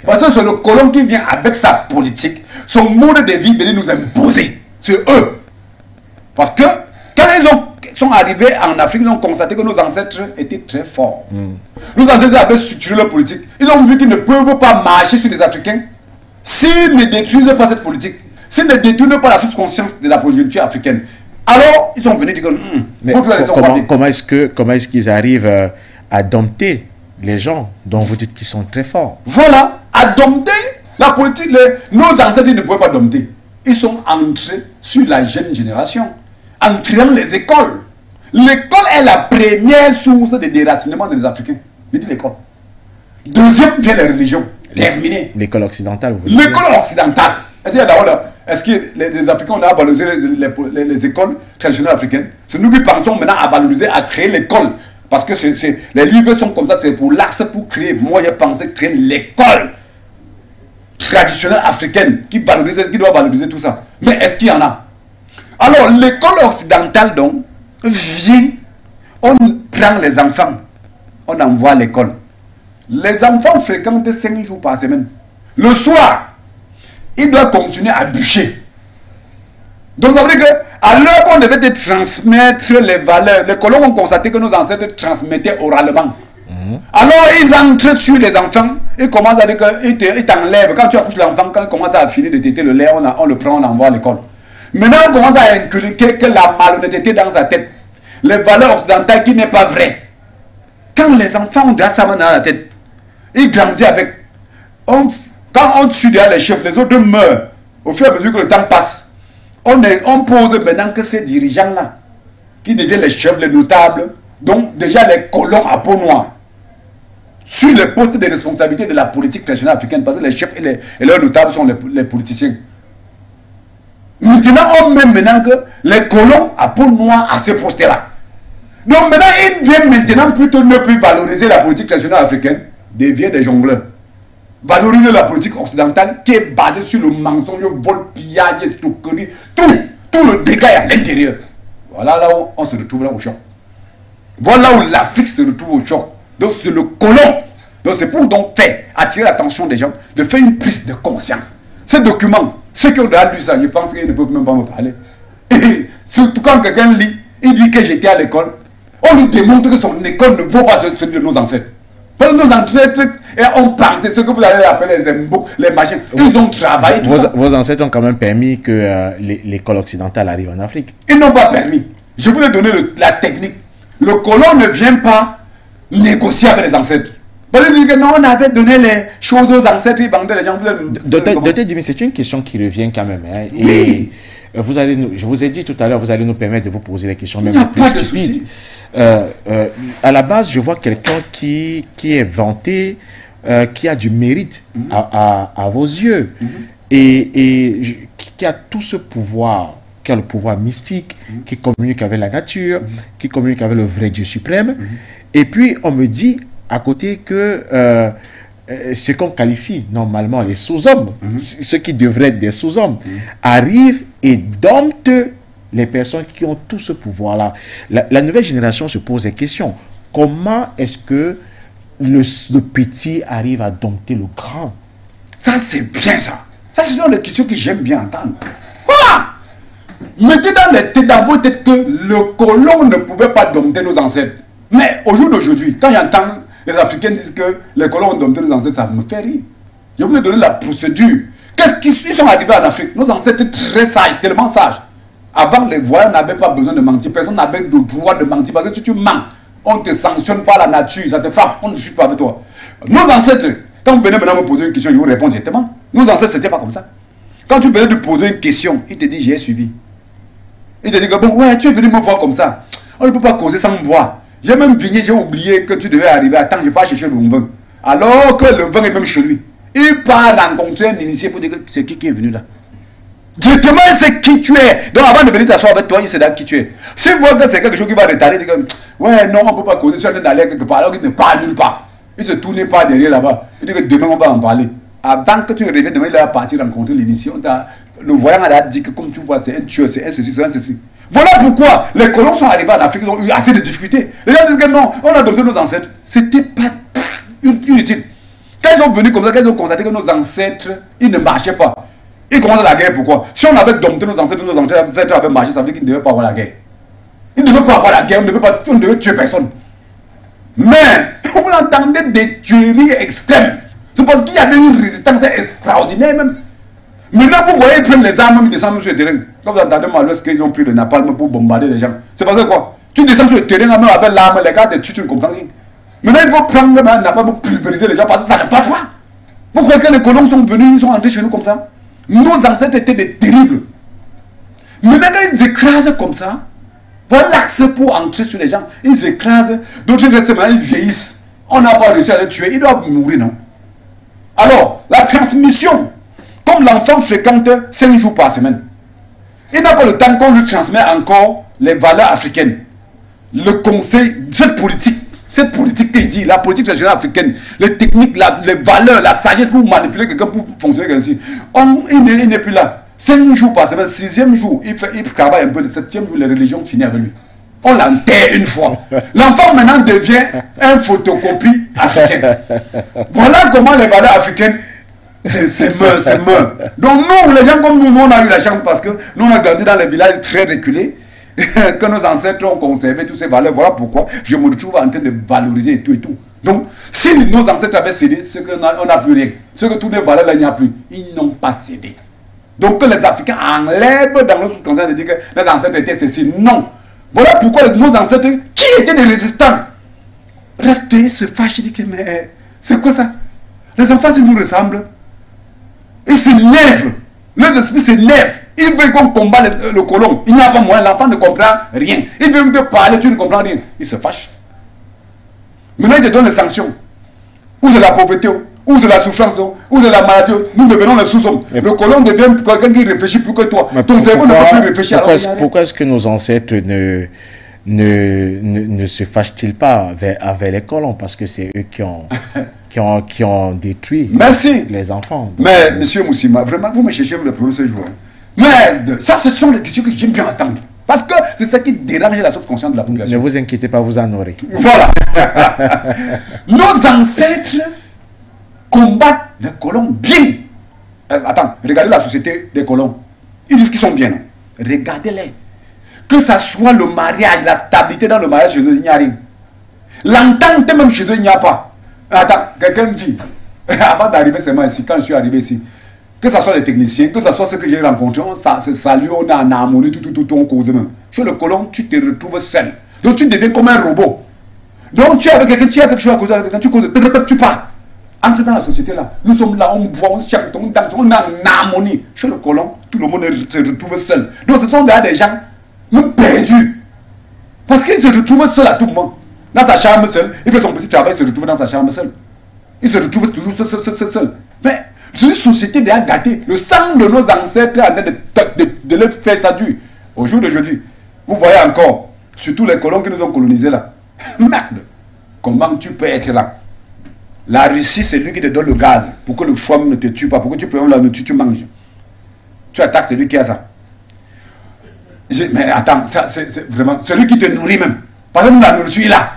Parce que c'est le colon qui vient avec sa politique, son mode de vie de nous imposer. C'est eux. Parce que quand ils sont arrivés en Afrique, ils ont constaté que nos ancêtres étaient très forts. Nos ancêtres avaient structuré leur politique. Ils ont vu qu'ils ne peuvent pas marcher sur les Africains s'ils ne détruisent pas cette politique, s'ils ne détruisent pas la subconscience de la progéniture africaine. Alors, ils sont venus dire que comment est-ce qu'ils arrivent à dompter les gens dont vous dites qu'ils sont très forts? Voilà, à dompter la politique. Nos ancêtres ne pouvaient pas dompter. Ils sont entrés sur la jeune génération en créant les écoles. L'école est la première source de déracinement des Africains. Je dis l'école. Deuxième vient les religions. Terminé. L'école occidentale, vous voulez dire? L'école occidentale. Est-ce que les Africains ont valorisé les écoles traditionnelles africaines? C'est nous qui pensons maintenant à valoriser, à créer l'école. Parce que les livres sont comme ça, c'est pour l'axe, pour créer. Moi, j'ai pensé créer l'école traditionnelle africaine qui doit valoriser tout ça. Mais est-ce qu'il y en a? Alors, l'école occidentale, donc, vient, on prend les enfants, on envoie à l'école. Les enfants fréquentent 5 jours par semaine. Le soir, ils doivent continuer à bûcher. Donc ça veut dire qu'à l'heure qu'on devait transmettre les valeurs, les colons ont constaté que nos ancêtres transmettaient oralement. Alors ils entrent sur les enfants, ils commencent à dire qu'ils t'enlèvent. Quand tu accouches l'enfant, quand il commence à finir de téter le lait, on le prend, on l'envoie à l'école. Maintenant on commence à inculquer que la malhonnêteté dans sa tête, les valeurs occidentales qui n'est pas vrai. Quand les enfants ont ça dans la tête, ils grandissent avec. Quand on tue les chefs, les autres meurent. Au fur et à mesure que le temps passe, on pose maintenant que ces dirigeants-là, qui deviennent les chefs, les notables, donc déjà les colons à peau noire, sur les postes de responsabilité de la politique traditionnelle africaine, parce que les chefs et leurs notables sont les politiciens. Maintenant, on met maintenant que les colons à peau noire à ce poste-là. Donc maintenant, ils viennent maintenant plutôt ne plus valoriser la politique traditionnelle africaine, deviennent des jongleurs. Valoriser la politique occidentale qui est basée sur le mensonge, le vol, pillage, escroquerie, tout le dégât est à l'intérieur. Voilà là où on se retrouve là au choc. Voilà où l'Afrique se retrouve au choc. Donc c'est le colon. Donc c'est pour donc faire attirer l'attention des gens, de faire une prise de conscience. Ces documents, ceux qui ont déjà lu ça, je pense qu'ils ne peuvent même pas me parler. Et surtout quand quelqu'un lit, il dit que j'étais à l'école, on lui démontre que son école ne vaut pas celui de nos ancêtres. Parce que nos ancêtres ont pensé ce que vous allez appeler les embouts, les machines. Ils ont travaillé. Vos ancêtres ont quand même permis que l'école occidentale arrive en Afrique. Ils n'ont pas permis. Je vous ai donné la technique. Le colon ne vient pas négocier avec les ancêtres. Parce qu'ils disent que non, on avait donné les choses aux ancêtres, ils vendaient les gens. Docteur Dimi, c'est une question qui revient quand même. Hein, oui. Et je vous ai dit tout à l'heure, vous allez nous permettre de vous poser les questions même plus stupides. À la base, je vois quelqu'un qui est vanté, qui a du mérite à vos yeux, et qui a tout ce pouvoir, qui a le pouvoir mystique, qui communique avec la nature, qui communique avec le vrai Dieu suprême. Et puis, on me dit à côté que ce qu'on qualifie normalement les sous-hommes, ceux qui devraient être des sous-hommes, arrivent et domptent les personnes qui ont tout ce pouvoir-là. La nouvelle génération se pose des questions. Comment est-ce que le petit arrive à dompter le grand? Ça, c'est bien ça. Ça, ce sont des questions que j'aime bien entendre. Voilà. Mettez dans vos têtes que le colon ne pouvait pas dompter nos ancêtres. Mais au jour d'aujourd'hui, quand j'entends les Africains disent que les colons ont dompté nos ancêtres, ça me fait rire. Je vous ai donné la procédure. Qu'est-ce qu'ils sont arrivés en Afrique? Nos ancêtres très sages, tellement sages. Avant, les voyants n'avaient pas besoin de mentir. Personne n'avait le droit de mentir. Parce que si tu mens, on ne te sanctionne pas la nature. Ça te frappe. On ne discute pas avec toi. Nos ancêtres, quand vous venez maintenant me poser une question, je vous réponds directement. Nos ancêtres, ce n'était pas comme ça. Quand tu venais de poser une question, il te dit j'ai suivi. Il te dit que bon, ouais, tu es venu me voir comme ça. On ne peut pas causer sans me boire. J'ai même vigné, j'ai oublié que tu devais arriver. Attends, je pars chercher le vin. Alors que le vin est même chez lui. Il part rencontrer un initié pour dire que c'est qui est venu là. Directement, c'est qui tu es. Donc avant de venir t'asseoir avec toi, il sait là qui tu es. Si vous voyez que c'est quelque chose qui va retarder, il dit que ouais, non, on ne peut pas causer, sur un d'aller quelque part, alors qu'il ne parle nulle part. Il se tourne pas derrière là-bas. Il dit que demain on va en parler. Avant que tu reviennes, demain il va partir rencontrer l'initié. Le voyant a dit que comme tu vois, c'est un tueur, c'est un ceci, c'est un ceci. Voilà pourquoi les colons sont arrivés en Afrique, ils ont eu assez de difficultés. Les gens disent que non, on a adopté nos ancêtres. C'était pas inutile. Quand ils sont venus comme ça, quand ils ont constaté que nos ancêtres, ils ne marchaient pas. Ils commencent la guerre, pourquoi? Si on avait dompté nos ancêtres avaient marché, ça veut dire qu'ils ne devaient pas avoir la guerre. Ils ne devaient pas avoir la guerre, on ne devait tuer personne. Mais, vous entendez des tueries extrêmes. C'est parce qu'il y avait une résistance extraordinaire même. Maintenant, vous voyez, ils prennent les armes, ils descendent sur le terrain. Quand vous entendez mal, lorsqu'ils ont pris le napalm pour bombarder les gens, c'est parce que quoi? Tu descends sur le terrain même avec l'arme, les gars te tuent, tu ne comprends rien. Maintenant, il faut prendre le napalm pour pulvériser les gens parce que ça ne passe pas. Vous croyez que les colons sont venus, ils sont entrés chez nous comme ça? Nos ancêtres étaient des terribles. Maintenant, quand ils écrasent comme ça, voilà l'axe pour entrer sur les gens. Ils écrasent, d'autres restent maintenant, ils vieillissent. On n'a pas réussi à les tuer, ils doivent mourir, non? Alors, la transmission, comme l'enfant fréquente 5 jours par semaine, il n'a pas le temps qu'on lui transmet encore les valeurs africaines. Le conseil, cette politique que je dis, la politique régionale africaine, les techniques, les valeurs, la sagesse pour manipuler quelqu'un pour fonctionner ainsi, il n'est plus là. 5 jours par semaine, 6e jour, il travaille un peu, le 7e jour, les religions finissent avec lui. On l'enterre une fois. L'enfant maintenant devient un photocopie africain. Voilà comment les valeurs africaines, c'est meurt. Donc nous, les gens comme nous, on a eu la chance parce que nous, on a grandi dans les villages très reculés, que nos ancêtres ont conservé toutes ces valeurs. Voilà pourquoi je me retrouve en train de valoriser et tout et tout. Donc, si nos ancêtres avaient cédé, c'est qu'on n'a plus rien. Ce que toutes les valeurs-là, il n'y a plus. Ils n'ont pas cédé. Donc, que les Africains enlèvent dans le subconscient de dire que les ancêtres étaient ceci. Non. Voilà pourquoi nos ancêtres, qui étaient des résistants, restaient, se fâchent, ils disent, mais c'est quoi ça? Les enfants, ils nous ressemblent. Ils s'énervent. Les esprits s'énervent. Ils veulent qu'on combat le colon. Il n'y a pas moyen. L'enfant ne comprend rien. Il veut te parler, tu ne comprends rien. Il se fâche. Maintenant, il te donne les sanctions. Ou c'est la pauvreté, ou c'est la souffrance, ou c'est la maladie. Nous devenons les sous-hommes. Le colon devient quelqu'un qui réfléchit plus que toi. Ton cerveau ne peut plus réfléchir. Pourquoi est-ce que nos ancêtres ne se fâchent-ils pas avec les colons? Parce que c'est eux qui ont détruit les enfants. Mais, monsieur Moussima, vraiment, vous me cherchez le problème ce jour. Merde, ça, ce sont les questions que j'aime bien entendre. Parce que c'est ça qui dérange la subconscience de la population. Ne vous inquiétez pas, vous en aurez. Voilà. Nos ancêtres combattent les colons bien. Attends, regardez la société des colons. Ils disent qu'ils sont bien. Regardez-les. Que ça soit le mariage, la stabilité dans le mariage chez eux, il n'y a rien. L'entente même chez eux, il n'y a pas. Attends, quelqu'un dit, avant d'arriver seulement ici, quand je suis arrivé ici, que ce soit les techniciens, que ce soit ceux que j'ai rencontrés, on se salue, on a en harmonie, tout, on cause même. Chez le colon, tu te retrouves seul. Donc tu deviens comme un robot. Donc tu es avec quelqu'un, tu as quelque chose à causer avec quelqu'un, tu causes, tu pars. Entre dans la société là, nous sommes là, on boit, on chante, on danse, on est en harmonie. Chez le colon, tout le monde se retrouve seul. Donc ce sont des gens même perdus. Parce qu'ils se retrouvent seuls à tout moment. Dans sa chambre seule, il fait son petit travail, il se retrouve dans sa chambre seule. Il se retrouve toujours seul. Mais c'est une société déjà gâtée. Le sang de nos ancêtres est en train de leur faire ça dur. Au jour d'aujourd'hui, vous voyez encore, surtout les colons qui nous ont colonisés là. Merde. Comment tu peux être là? La Russie, c'est lui qui te donne le gaz pour que le foie ne te tue pas. Pour que tu prennes la nourriture, tu manges. Tu attaques celui qui a ça. Mais attends, c'est vraiment celui qui te nourrit même. Par exemple, la nourriture, il a.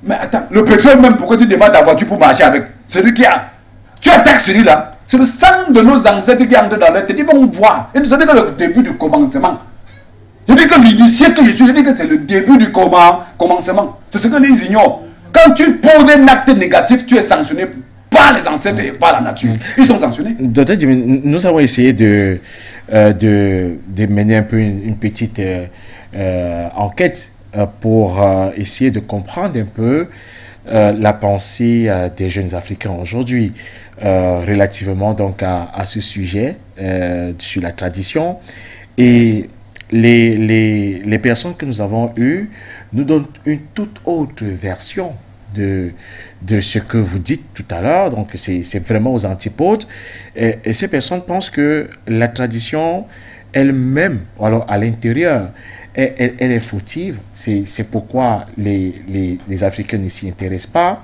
Mais attends, le pétrole même, pourquoi tu démarres ta voiture pour marcher avec? Celui qui a. Tu attaques celui-là. C'est le sang de nos ancêtres qui entre dans leur tête. Ils vont voir. Et ce n'est que le début du commencement. Je dis que l'initié que je suis, je dis que c'est le début du commencement. C'est ce que les ignorent. Quand tu poses un acte négatif, tu es sanctionné par les ancêtres et par la nature. Ils sont sanctionnés. Docteur Djimé, nous avons essayé de mener un peu une petite enquête pour essayer de comprendre un peu la pensée des jeunes Africains aujourd'hui relativement donc à ce sujet sur la tradition. Et les personnes que nous avons eues nous donnent une toute autre version de ce que vous dites tout à l'heure. Donc c'est vraiment aux antipodes. Et ces personnes pensent que la tradition elle-même, alors à l'intérieur, elle est fautive. C'est pourquoi les Africains ne s'y intéressent pas.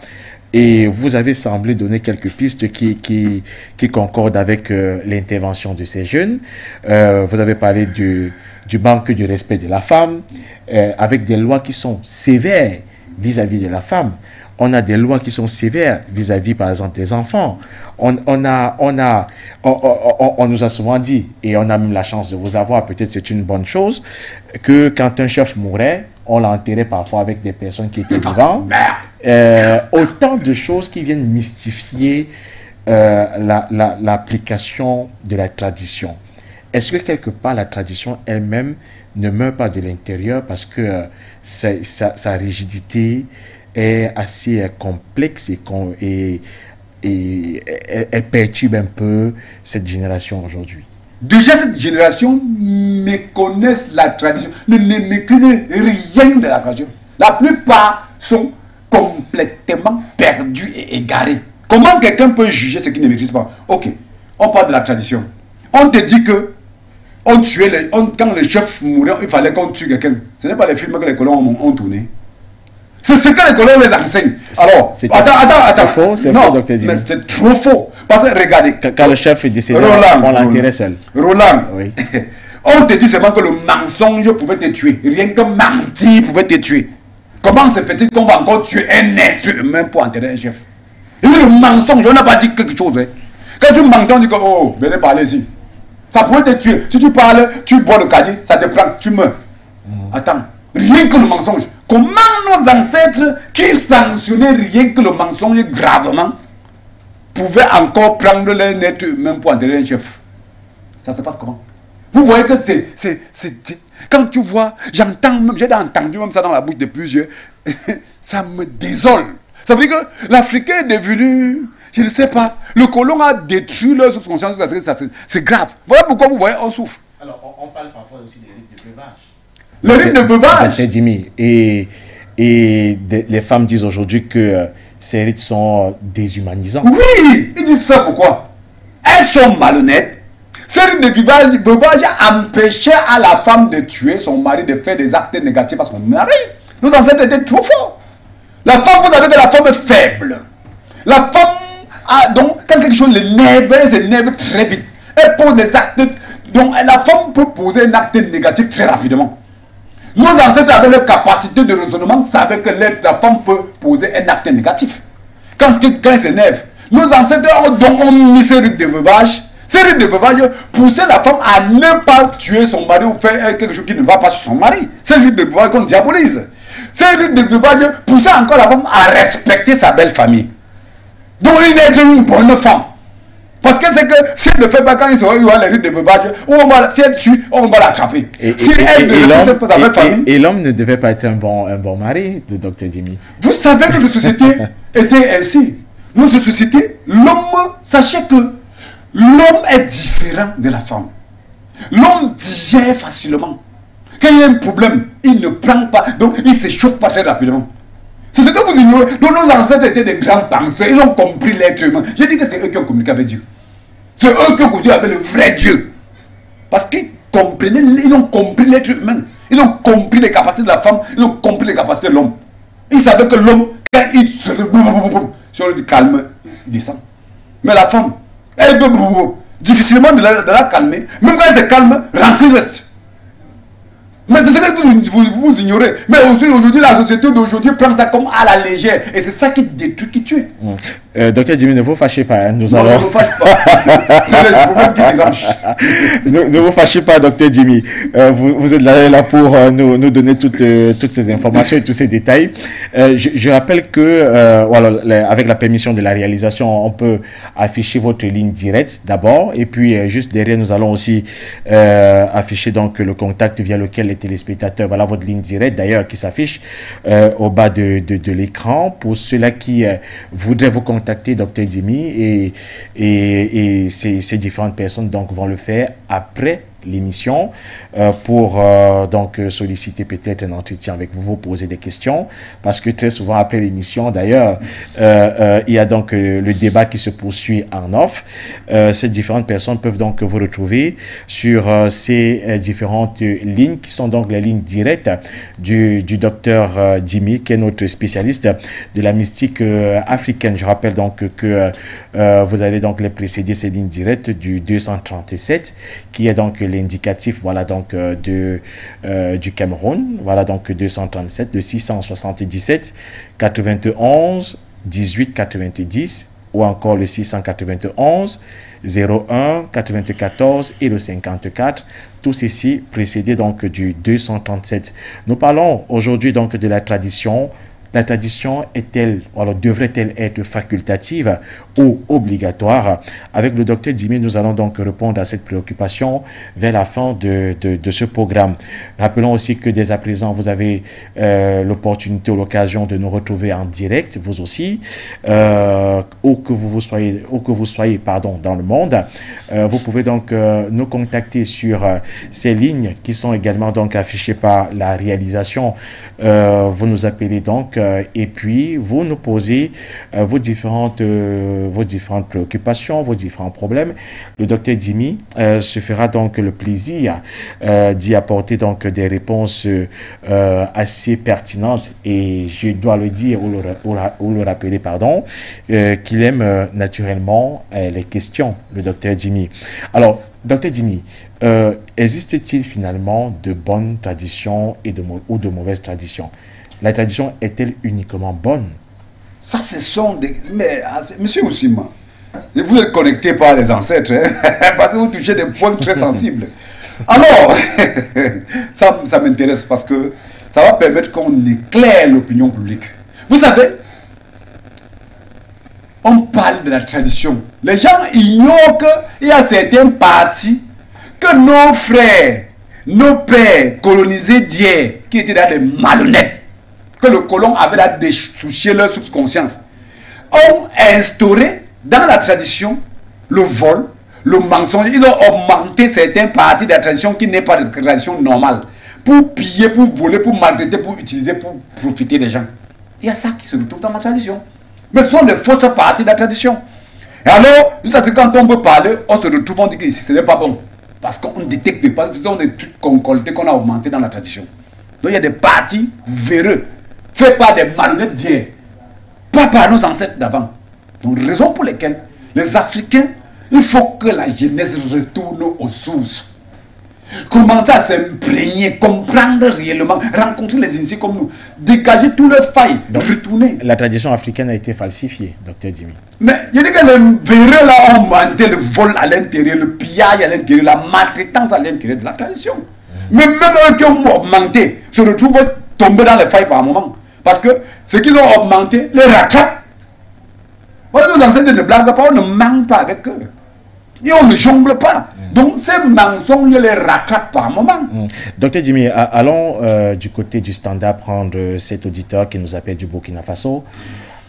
Et vous avez semblé donner quelques pistes qui concordent avec l'intervention de ces jeunes. Vous avez parlé du manque de respect de la femme, avec des lois qui sont sévères vis-à-vis de la femme. on a des lois qui sont sévères vis-à-vis, par exemple, des enfants. On nous a souvent dit, et on a même la chance de vous avoir, peut-être c'est une bonne chose, que quand un chef mourait, on l'a enterré parfois avec des personnes qui étaient vivantes. Autant de choses qui viennent mystifier l'application de la tradition. Est-ce que quelque part la tradition elle-même ne meurt pas de l'intérieur parce que sa rigidité est assez complexe et elle perturbe un peu cette génération aujourd'hui? Déjà, cette génération méconnaît la tradition, ne maîtrise rien de la tradition. La plupart sont complètement perdus et égarés. Comment quelqu'un peut juger ce qu'il ne maîtrise pas? Ok, on parle de la tradition. On te dit que quand le chef mourait, il fallait qu'on tue quelqu'un. Ce n'est pas les films que les colons ont tourné. C'est ce que les colons les enseignent. Alors, attends. C'est faux, Dr. Dimi. Mais c'est trop faux. Parce que regardez. Quand le chef est décédé, on l'enterrait seul. Roland, oui. On te dit seulement que le mensonge pouvait te tuer. Rien que mentir pouvait te tuer. Comment se fait-il qu'on va encore tuer un être humain pour enterrer un chef? Et le mensonge, on n'a pas dit quelque chose. Hein. Quand tu mens, on dit que, oh, venez parler ici. Ça pourrait te tuer. Si tu parles, tu bois le caddie, ça te prend, tu meurs. Attends, rien que le mensonge. Comment nos ancêtres qui sanctionnaient rien que le mensonge gravement pouvaient encore prendre l'un être humain pour enterrer un chef? Ça se passe comment? Vous voyez que c'est quand tu vois, j'entends même, j'ai entendu même ça dans la bouche de plusieurs, ça me désole. Ça veut dire que l'Africain est devenu, je ne sais pas, le colon a détruit leur subconscience, c'est grave. Voilà pourquoi vous voyez, on souffre. Alors, on parle parfois aussi des rites de veuvage. Le rite de veuvage. Et les femmes disent aujourd'hui que ces rites sont déshumanisants. Oui, ils disent ça pourquoi? Elles sont malhonnêtes. Ce rite de veuvage empêchait à la femme de tuer son mari, de faire des actes négatifs à son mari. Nos ancêtres étaient trop forts. La femme, vous savez que la femme est faible. La femme a donc, quand quelque chose l'énerve, elle s'énerve très vite. Elle pose des actes. Donc la femme peut poser un acte négatif très rapidement. Nos ancêtres avaient leur capacité de raisonnement, savaient que la femme peut poser un acte négatif. Quand quelqu'un s'énerve, nos ancêtres ont mis ce rite de veuvage. Ce rite de veuvage poussait la femme à ne pas tuer son mari ou faire quelque chose qui ne va pas sur son mari. C'est le rite de veuvage qu'on diabolise. Ce rite de veuvage poussait encore la femme à respecter sa belle famille. Donc il est une bonne femme. Parce que c'est que si elle ne fait pas quand il y aura les rites de veuvage, si elle tue, on va l'attraper. Si elle ne respecte pas sa belle famille. Et l'homme ne devait pas être un bon mari de Dr. Dimi. Vous savez que notre société était ainsi. Notre société, l'homme, sachez que l'homme est différent de la femme. L'homme digère facilement. Quand il y a un problème, il ne prend pas, donc il ne s'échauffe pas très rapidement. C'est ce que vous ignorez. Donc nos ancêtres étaient des grands penseurs. Ils ont compris l'être humain. J'ai dit que c'est eux qui ont communiqué avec Dieu. C'est eux qui ont communiqué avec le vrai Dieu. Parce qu'ils comprenaient, ils ont compris l'être humain. Ils ont compris les capacités de la femme. Ils ont compris les capacités de l'homme. Ils savaient que l'homme, quand il se si on lui dit calme, il descend. Mais la femme, elle peut difficilement de la calmer. Même quand elle se calme, rancune reste. Mais c'est ce que vous ignorez. Mais aussi aujourd'hui, la société d'aujourd'hui prend ça comme à la légère. Et c'est ça qui détruit, qui tue. Docteur Dimi, ne vous fâchez pas. Hein. Non, ne vous fâchez pas. C'est le problème qui dérange. Ne vous fâchez pas, docteur Dimi. Vous êtes là pour nous donner toutes ces informations et tous ces détails. Je rappelle que, voilà, avec la permission de la réalisation, on peut afficher votre ligne directe d'abord. Et puis, juste derrière, nous allons aussi afficher donc le contact via lequel les téléspectateurs, voilà votre ligne directe d'ailleurs qui s'affiche au bas de l'écran pour ceux-là qui voudraient vous contacter, Dr. Dimi, et ces différentes personnes donc vont le faire après l'émission pour donc solliciter peut-être un entretien avec vous, vous poser des questions, parce que très souvent après l'émission d'ailleurs il y a donc le débat qui se poursuit en off. Ces différentes personnes peuvent donc vous retrouver sur ces différentes lignes qui sont donc les lignes directes du docteur Dimi, qui est notre spécialiste de la mystique africaine. Je rappelle donc que vous allez donc les précéder, ces lignes directes du 237 qui est donc l'indicatif, voilà, donc, du Cameroun. Voilà, donc, 237, le 677, 91, 18, 90, ou encore le 691, 01, 94 et le 54. Tout ceci précédé donc du 237. Nous parlons aujourd'hui donc de la tradition. La tradition est-elle, alors devrait-elle être facultative ou obligatoire? Avec le docteur Dimi, nous allons donc répondre à cette préoccupation vers la fin de ce programme. Rappelons aussi que dès à présent, vous avez l'opportunité ou l'occasion de nous retrouver en direct, vous aussi, où que vous soyez dans le monde. Vous pouvez donc nous contacter sur ces lignes qui sont également donc affichées par la réalisation. Vous nous appelez donc et puis vous nous posez vos différentes préoccupations, vos différents problèmes. Le docteur Dimi se fera donc le plaisir d'y apporter donc des réponses assez pertinentes, et je dois le dire ou le rappeler, pardon, qu'il aime naturellement les questions, le docteur Dimi. Alors, docteur Dimi, existe-t-il finalement de bonnes traditions ou de mauvaises traditions? La tradition est-elle uniquement bonne? Ça, ce sont des... Mais, monsieur Oussima, vous êtes connecté par les ancêtres, hein, parce que vous touchez des points très sensibles. Alors, ça m'intéresse parce que ça va permettre qu'on éclaire l'opinion publique. Vous savez, on parle de la tradition. Les gens ignorent qu'il y a certains partis que nos frères, nos pères colonisés d'hier, qui étaient dans des malhonnêtes, que le colon avait là dessouché leur subconscience, ont instauré dans la tradition le vol, le mensonge. Ils ont augmenté certains parties de la tradition qui n'est pas de tradition normale, pour piller, pour voler, pour maltraiter, pour utiliser, pour profiter des gens. Il y a ça qui se retrouve dans ma tradition. Mais ce sont des fausses parties de la tradition. Et alors, juste quand on veut parler, on se retrouve, on dit que ce n'est pas bon. Parce qu'on détecte pas, ce sont des trucs concoltés qu'on a augmentés dans la tradition. Donc il y a des parties véreux, faits par des malhonnêtes d'hier, pas par nos ancêtres d'avant. Donc raison pour lesquelles les Africains, il faut que la jeunesse retourne aux sources. Commencer à s'imprégner, comprendre réellement, rencontrer les initiés comme nous, dégager tous leurs failles, donc, retourner. La tradition africaine a été falsifiée, docteur Dimi. Mais je dis que les véreux là ont monté le vol à l'intérieur, le pillage à l'intérieur, la maltraitance à l'intérieur de la tradition. Mais même eux qui ont augmenté se retrouvent tombés dans les failles par moment. Parce que ce qu'ils ont augmenté les rattrape. Nos ancêtres ne blaguent pas, on ne manque pas avec eux. Et on ne jongle pas. Donc ces mensonges les rattrapent par moment. Docteur Dimi, allons du côté du standard prendre cet auditeur qui nous appelle du Burkina Faso.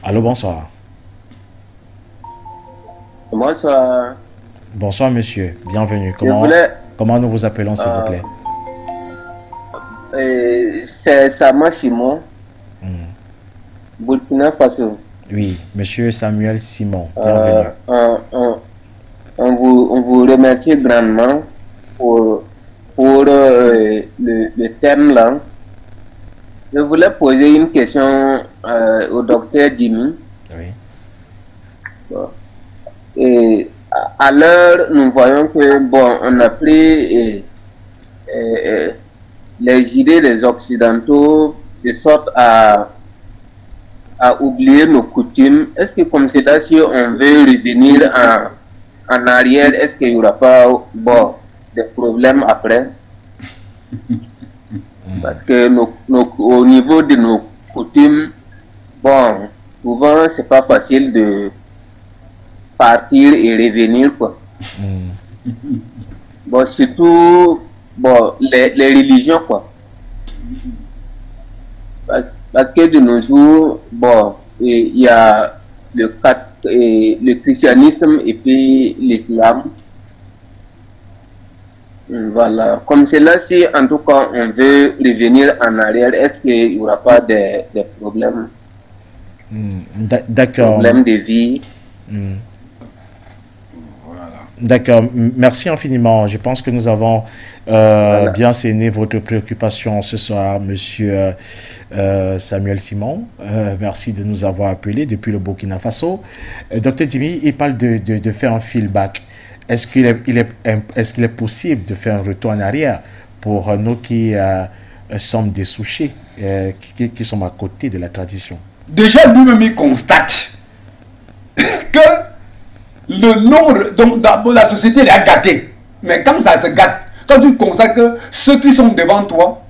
Allô, bonsoir. Bonsoir. Bonsoir monsieur, bienvenue. Comment nous vous appelons s'il vous plaît? C'est Sama Simon, Burkina Faso. Oui, monsieur Samuel Simon, bienvenue. On vous remercie grandement pour le thème là. Je voulais poser une question au docteur Dimi. Oui. Bon. Et à l'heure, nous voyons que, bon, on a pris les idées des Occidentaux de sorte à oublier nos coutumes. Est-ce que comme c'est là, si on veut revenir en arrière, est-ce qu'il n'y aura pas des problèmes après? Parce que au niveau de nos coutumes, bon, souvent c'est pas facile de partir et revenir, quoi. Bon, surtout les religions, quoi. Parce que de nos jours, bon, il y a le christianisme et puis l'islam. Voilà. Comme cela, si en tout cas on veut revenir en arrière, est-ce qu'il n'y aura pas des problèmes? D'accord. Problèmes de vie. D'accord, merci infiniment. Je pense que nous avons bien cerné votre préoccupation ce soir, monsieur Samuel Simon. Merci de nous avoir appelés depuis le Burkina Faso. Docteur Dimi, il parle de faire un feedback. est-ce qu'il est possible de faire un retour en arrière pour nous qui sommes des souchés, qui sommes à côté de la tradition? Déjà, lui-même, il constate que le nombre, donc d'abord la société elle est gâtée. Mais quand ça se gâte, quand tu constates que ceux qui sont devant toi,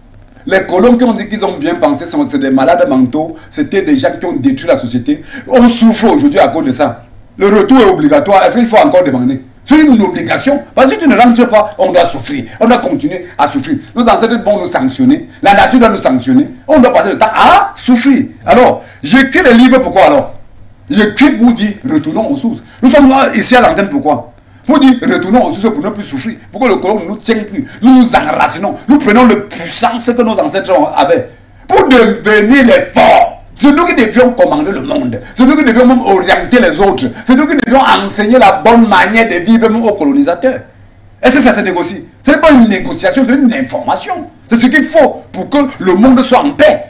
les colons qui ont dit qu'ils ont bien pensé, c'est des malades mentaux, c'était des gens qui ont détruit la société. On souffre aujourd'hui à cause de ça. Le retour est obligatoire. Est-ce qu'il faut encore demander? C'est une obligation. Parce que si tu ne rentres pas, on doit souffrir. On doit continuer à souffrir. Nos ancêtres vont nous sanctionner. La nature doit nous sanctionner. On doit passer le temps à souffrir. Alors, j'écris des livres, pourquoi alors? J'écris pour dire, retournons aux sources. Nous sommes ici à l'antenne, pourquoi? Pour dire, retournons aux sources pour ne plus souffrir. Pourquoi le colon ne nous tient plus? Nous nous enracinons. Nous prenons le puissance que nos ancêtres avaient. Pour devenir les forts. C'est nous qui devions commander le monde. C'est nous qui devions même orienter les autres. C'est nous qui devions enseigner la bonne manière de vivre même aux colonisateurs. Est-ce que ça se négocie? Ce n'est pas une négociation, c'est une information. C'est ce qu'il faut pour que le monde soit en paix.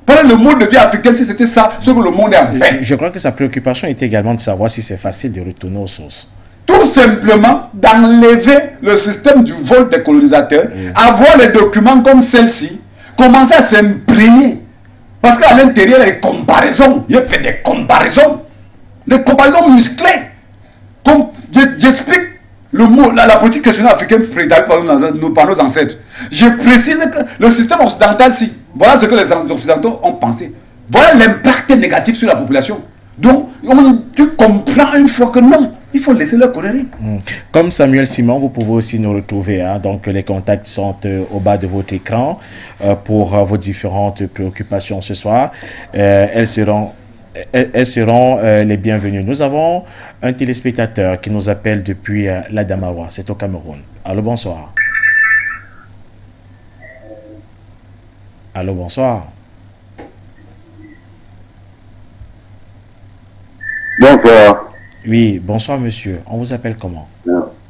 Parce que le mode de vie africain, si c'était ça, c'est que le monde est en paix. Je crois que sa préoccupation était également de savoir si c'est facile de retourner aux sources. Tout simplement d'enlever le système du vol des colonisateurs, avoir les documents comme celle-ci, commencer à s'imprégner. Parce qu'à l'intérieur, les comparaisons, il fait des comparaisons musclées. Comme j'explique le mot, la politique nationale africaine préétablie par nos ancêtres. Je précise que le système occidental, si, voilà ce que les Occidentaux ont pensé. Voilà l'impact négatif sur la population. Donc, tu comprends une fois que non, il faut laisser leur connerie. Comme Samuel Simon, vous pouvez aussi nous retrouver. Hein, donc, les contacts sont au bas de votre écran pour vos différentes préoccupations ce soir. Elles seront les bienvenues. Nous avons un téléspectateur qui nous appelle depuis la Damaroua, c'est au Cameroun. Allô, bonsoir. Allô, bonsoir. Bonsoir. Oui, bonsoir monsieur. On vous appelle comment?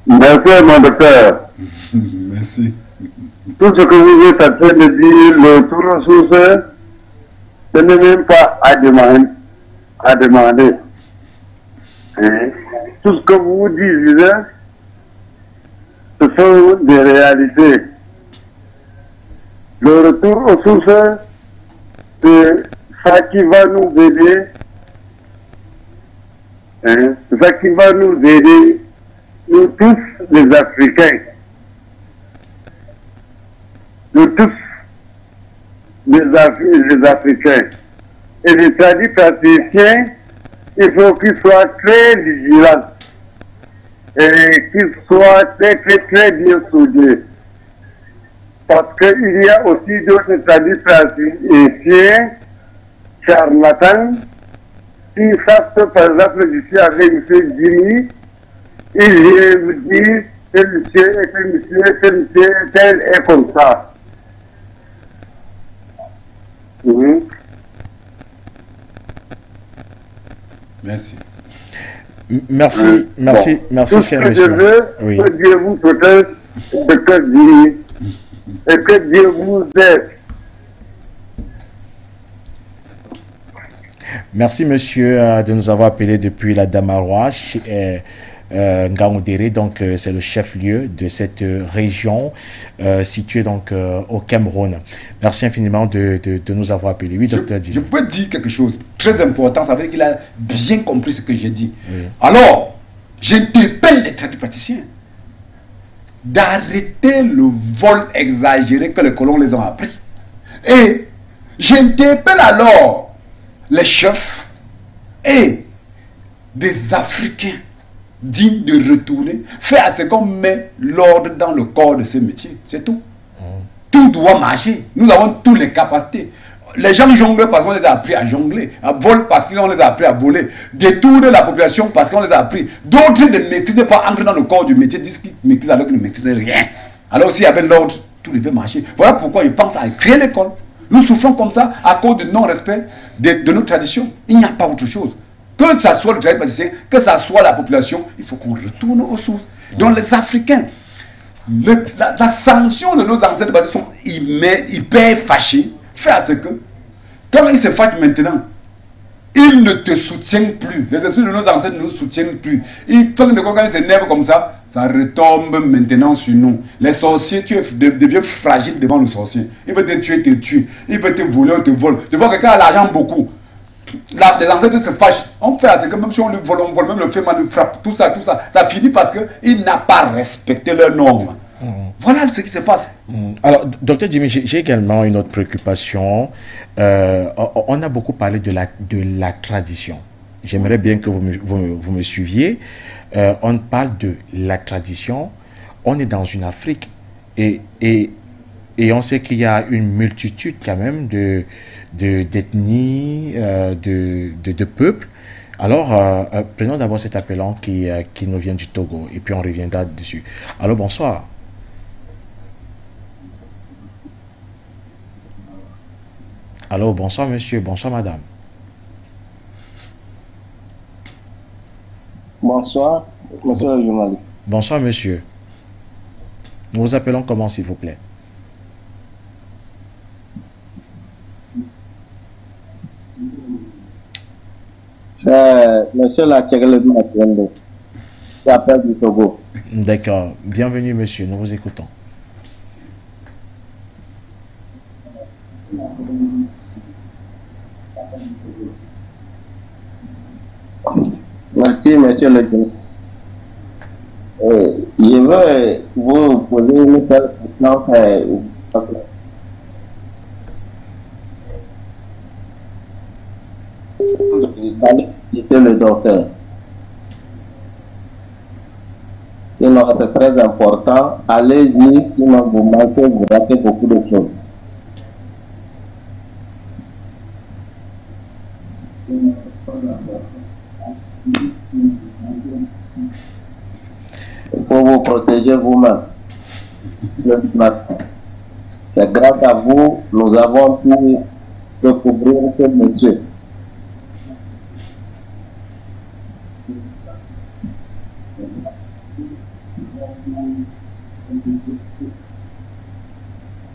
Merci mon docteur. Merci. Tout ce que vous êtes en train de dire, le tour aux sources, ce n'est même pas à demander. Hein? Tout ce que vous dites, ce sont des réalités. Le retour aux sources, c'est ça qui va nous aider. Hein? C'est ça qui va nous aider, nous tous les Africains. Nous tous les Africains. Et les praticiens, il faut qu'ils soient très vigilants et qu'ils soient très bien soudés. Parce qu'il y a aussi d'autres praticiens charlatans qui savent que, par exemple, je suis avec M. Jimmy, et je vous dis tel monsieur, tel est comme ça. Merci. Merci, cher monsieur. Je veux que Dieu vous protège et que Dieu vous aide. Merci monsieur de nous avoir appelé depuis la Damaroua, Ngaoundéré, donc c'est le chef-lieu de cette région située donc au Cameroun. Merci infiniment de nous avoir appelé. Oui, docteur Djimé. Je pouvais dire quelque chose très important, ça veut dire qu'il a bien compris ce que j'ai dit. Oui. Alors, j'interpelle les tradipraticiens d'arrêter le vol exagéré que les colons les ont appris. Et j'interpelle alors les chefs et des Africains dignes de retourner, faire ce qu'on met l'ordre dans le corps de ces métiers. C'est tout. Tout doit marcher. Nous avons toutes les capacités. Les gens jonglent parce qu'on les a appris à jongler, à voler parce qu'on les a appris à voler, détourner la population parce qu'on les a appris. D'autres ne maîtrisent pas, entrent dans le corps du métier, disent qu'ils maîtrisent alors qu'ils ne maîtrisent rien. Alors s'il y avait l'ordre, tout devait marcher. Voilà pourquoi je pense à créer l'école. Nous souffrons comme ça à cause du non-respect de nos traditions. Il n'y a pas autre chose. Que ça soit le travail praticien, que ça soit la population, il faut qu'on retourne aux sources. Donc les Africains, la sanction de nos ancêtres sont hyper fâchés, fait à ce que, quand ils se fâchent maintenant, Ils ne te soutiennent plus. Les esprits de nos ancêtres ne nous soutiennent plus. Ils font que quand ils s'énervent comme ça retombe maintenant sur nous. Les sorciers, tu deviens fragile devant le sorcier. Il peut te tuer, te tue. Il peut te voler, on te vole. Tu vois quelqu'un a l'argent beaucoup. Là, les ancêtres se fâchent. On fait c'est que même si on le vole, même le fait mal, le frappe. Tout ça, ça finit parce qu'il n'a pas respecté leurs normes. Voilà ce qui se passe. Alors, docteur Jimmy, j'ai également une autre préoccupation. On a beaucoup parlé de la tradition. J'aimerais bien que vous me suiviez. On parle de la tradition. On est dans une Afrique et on sait qu'il y a une multitude quand même d'ethnies, de peuples. Alors, prenons d'abord cet appelant qui nous vient du Togo et puis on reviendra dessus. Alors, bonsoir. Alors, bonsoir monsieur, bonsoir madame. Bonsoir, monsieur le journaliste. Bonsoir monsieur. Nous vous appelons comment s'il vous plaît? C'est monsieur Lachegele Matwende, qui appelle du Togo. D'accord. Bienvenue monsieur, nous vous écoutons. Merci, monsieur le journaliste. Je veux vous poser une seule question. D'aller visiter le docteur. Sinon, c'est très important. Allez-y, sinon vous manquez, vous ratez beaucoup de choses. Il faut vous protéger vous-même. C'est grâce à vous, nous avons pu découvrir ce monsieur.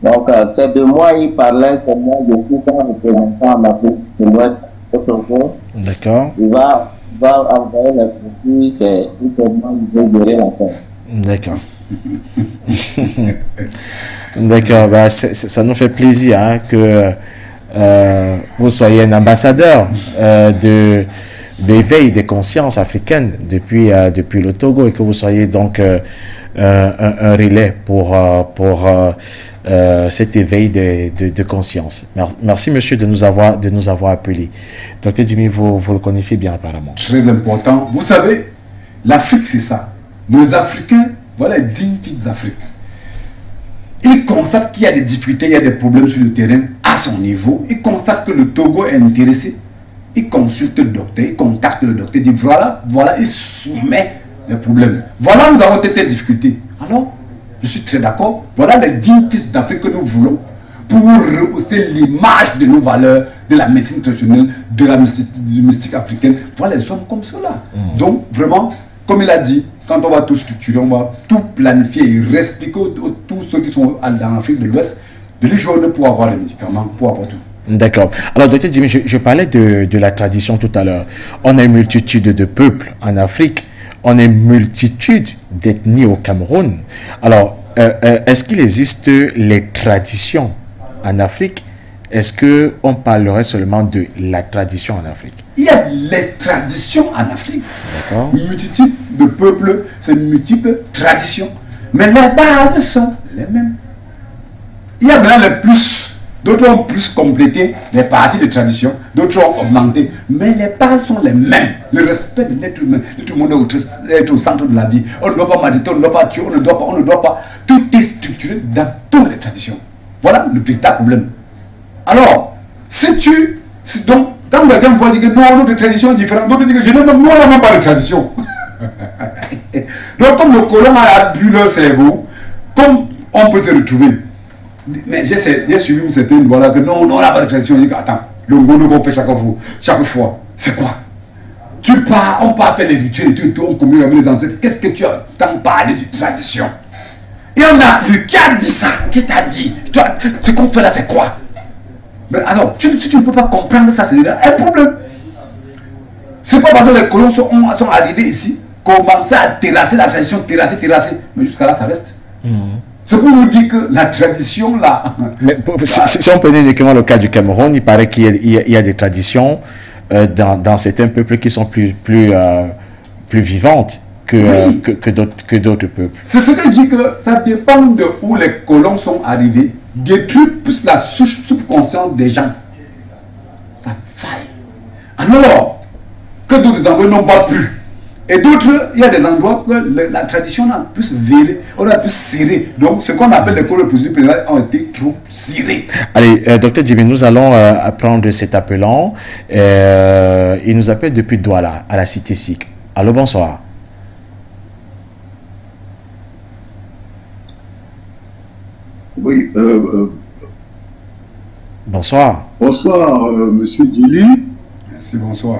Donc, c'est de moi il parlait, c'est moi, je suis un représentant en Afrique de l'Ouest. D'accord. Il va envoyer les produits, c'est uniquement il veut gérer la terre. D'accord. D'accord, bah, ça nous fait plaisir hein, que vous soyez un ambassadeur d'éveil des consciences africaines depuis le Togo et que vous soyez donc un relais pour cet éveil de conscience. Merci monsieur de nous avoir appelés. Docteur Jimmy, vous le connaissez bien apparemment. Très important. Vous savez, l'Afrique c'est ça. Nos Africains, voilà les dignes fils d'Afrique. Ils constatent qu'il y a des difficultés, il y a des problèmes sur le terrain à son niveau. Ils constatent que le Togo est intéressé. Il consulte le docteur, il contacte le docteur, il dit voilà, il soumet les problèmes. Voilà, nous avons telles difficultés. Alors, je suis très d'accord. Voilà les dignes fils d'Afrique que nous voulons pour rehausser l'image de nos valeurs, de la médecine traditionnelle, de la mystique africaine. Voilà les hommes comme cela. Donc, vraiment, comme il a dit, quand on va tout structurer, on va tout planifier et réexpliquer tous ceux qui sont dans l'Afrique de l'Ouest de les journées pour avoir les médicaments, pour avoir tout. D'accord. Alors, docteur Jimmy, je parlais de la tradition tout à l'heure. On a une multitude de peuples en Afrique. On a une multitude d'ethnies au Cameroun. Alors, est-ce qu'il existe les traditions en Afrique? Est-ce qu'on parlerait seulement de la tradition en Afrique? Il y a les traditions en Afrique. D'accord. Une multitude de peuples, c'est une multiple tradition. Mais les bases sont les mêmes. Il y a maintenant les plus, d'autres ont plus complété les parties de tradition, d'autres ont augmenté. Mais les bases sont les mêmes. Le respect de l'être humain, l'être humain doit être au centre de la vie. On ne doit pas méditer, on ne doit pas tuer, on ne doit pas. Tout est structuré dans toutes les traditions. Voilà le véritable problème. Alors, donc, quand quelqu'un voit dire que non, notre tradition est différente, d'autres disent que nous n'avons même pas de tradition. Donc, comme le colon a bu leur cerveau, comme on peut se retrouver. Mais j'ai suivi certaines, voilà, que non, on n'a pas de tradition. Je dis, attends, le ngono qu'on fait chaque fois, c'est quoi? On part faire les rituels et tout, on communique avec les ancêtres. Qu'est-ce que tu entends parler de tradition? Et on a vu qui a dit ça? Qui t'a dit? Ce qu'on fait là, c'est quoi? Mais alors, si tu ne peux pas comprendre ça, c'est un problème. C'est pas parce que les colons sont arrivés ici, commencer à terrasser la tradition, terrasser. Mais jusqu'à là, ça reste. C'est pour vous dire que la tradition, là... Mais si on prenait uniquement le cas du Cameroun, il paraît qu'il y a des traditions dans certains peuples qui sont plus vivantes que d'autres peuples. C'est ce que je dis, que ça dépend de où les colons sont arrivés. Détruire plus la souche subconsciente des gens. Ça faille. Alors que d'autres endroits n'ont pas pu. Et d'autres, il y a des endroits que la tradition a plus viré, on a plus ciré. Donc, ce qu'on appelle les cours de procédure pénale ont été trop cirés. Allez, docteur Djimé, nous allons apprendre cet appelant. Il nous appelle depuis Douala, à la cité SIC. Allô, bonsoir. Oui, bonsoir. Bonsoir, monsieur Dili. Merci, bonsoir.